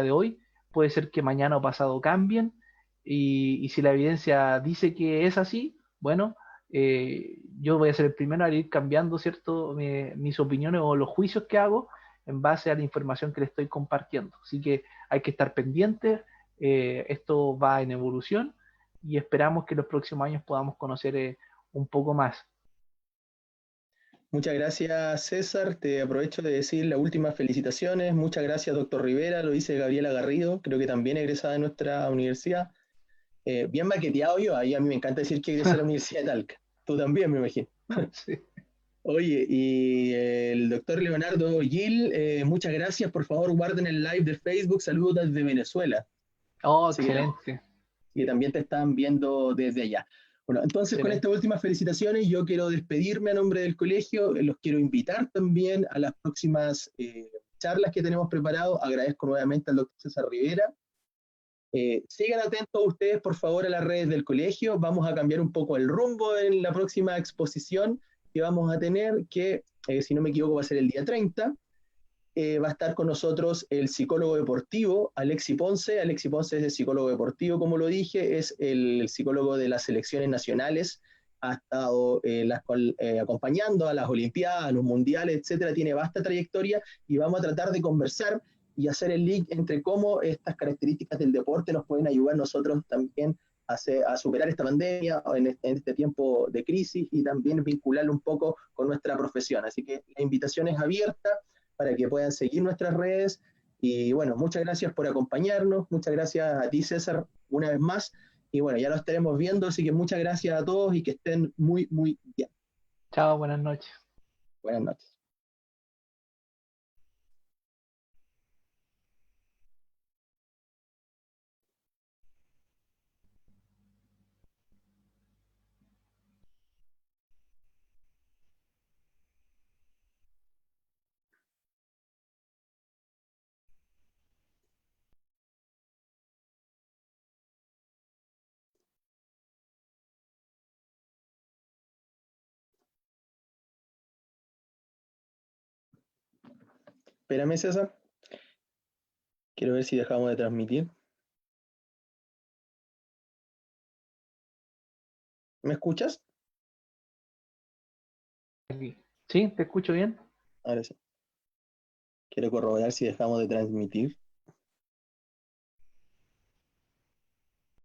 de hoy, puede ser que mañana o pasado cambien, y si la evidencia dice que es así, bueno, yo voy a ser el primero a ir cambiando, ¿cierto?, mis opiniones o los juicios que hago en base a la información que les estoy compartiendo. Así que hay que estar pendientes, esto va en evolución y esperamos que en los próximos años podamos conocer un poco más. Muchas gracias, César. Te aprovecho de decir las últimas felicitaciones. Muchas gracias, doctor Rivera. Lo dice Gabriela Garrido, creo que también egresada de nuestra universidad. Bien maqueteado yo, ahí a mí me encanta decir que egresé a la Universidad de Talca. Tú también, me imagino. Sí. Oye, y el doctor Leonardo Gil, muchas gracias. Por favor, guarden el live de Facebook. Saludos desde Venezuela. Oh, Así excelente, que también te están viendo desde allá. Bueno, entonces con excelente. estas últimas felicitaciones, yo quiero despedirme a nombre del colegio. Los quiero invitar también a las próximas charlas que tenemos preparado. Agradezco nuevamente al doctor César Rivera. Sigan atentos ustedes, por favor, a las redes del colegio. Vamos a cambiar un poco el rumbo en la próxima exposición que vamos a tener, que, si no me equivoco, va a ser el día 30. Va a estar con nosotros el psicólogo deportivo, Alexi Ponce. Alexi Ponce es el psicólogo deportivo, como lo dije, es el psicólogo de las selecciones nacionales. Ha estado acompañando a las Olimpiadas, a los Mundiales, etcétera. Tiene vasta trayectoria y vamos a tratar de conversar y hacer el link entre cómo estas características del deporte nos pueden ayudar nosotros también a superar esta pandemia en este tiempo de crisis y también vincularlo un poco con nuestra profesión. Así que la invitación es abierta para que puedan seguir nuestras redes. Y bueno, muchas gracias por acompañarnos, muchas gracias a ti, César, una vez más. Y bueno, ya lo estaremos viendo, así que muchas gracias a todos y que estén muy, muy bien. Chao, buenas noches. Buenas noches. Espérame, César. Quiero ver si dejamos de transmitir. ¿Me escuchas? ¿Sí? ¿Te escucho bien? Ahora sí. Quiero corroborar si dejamos de transmitir.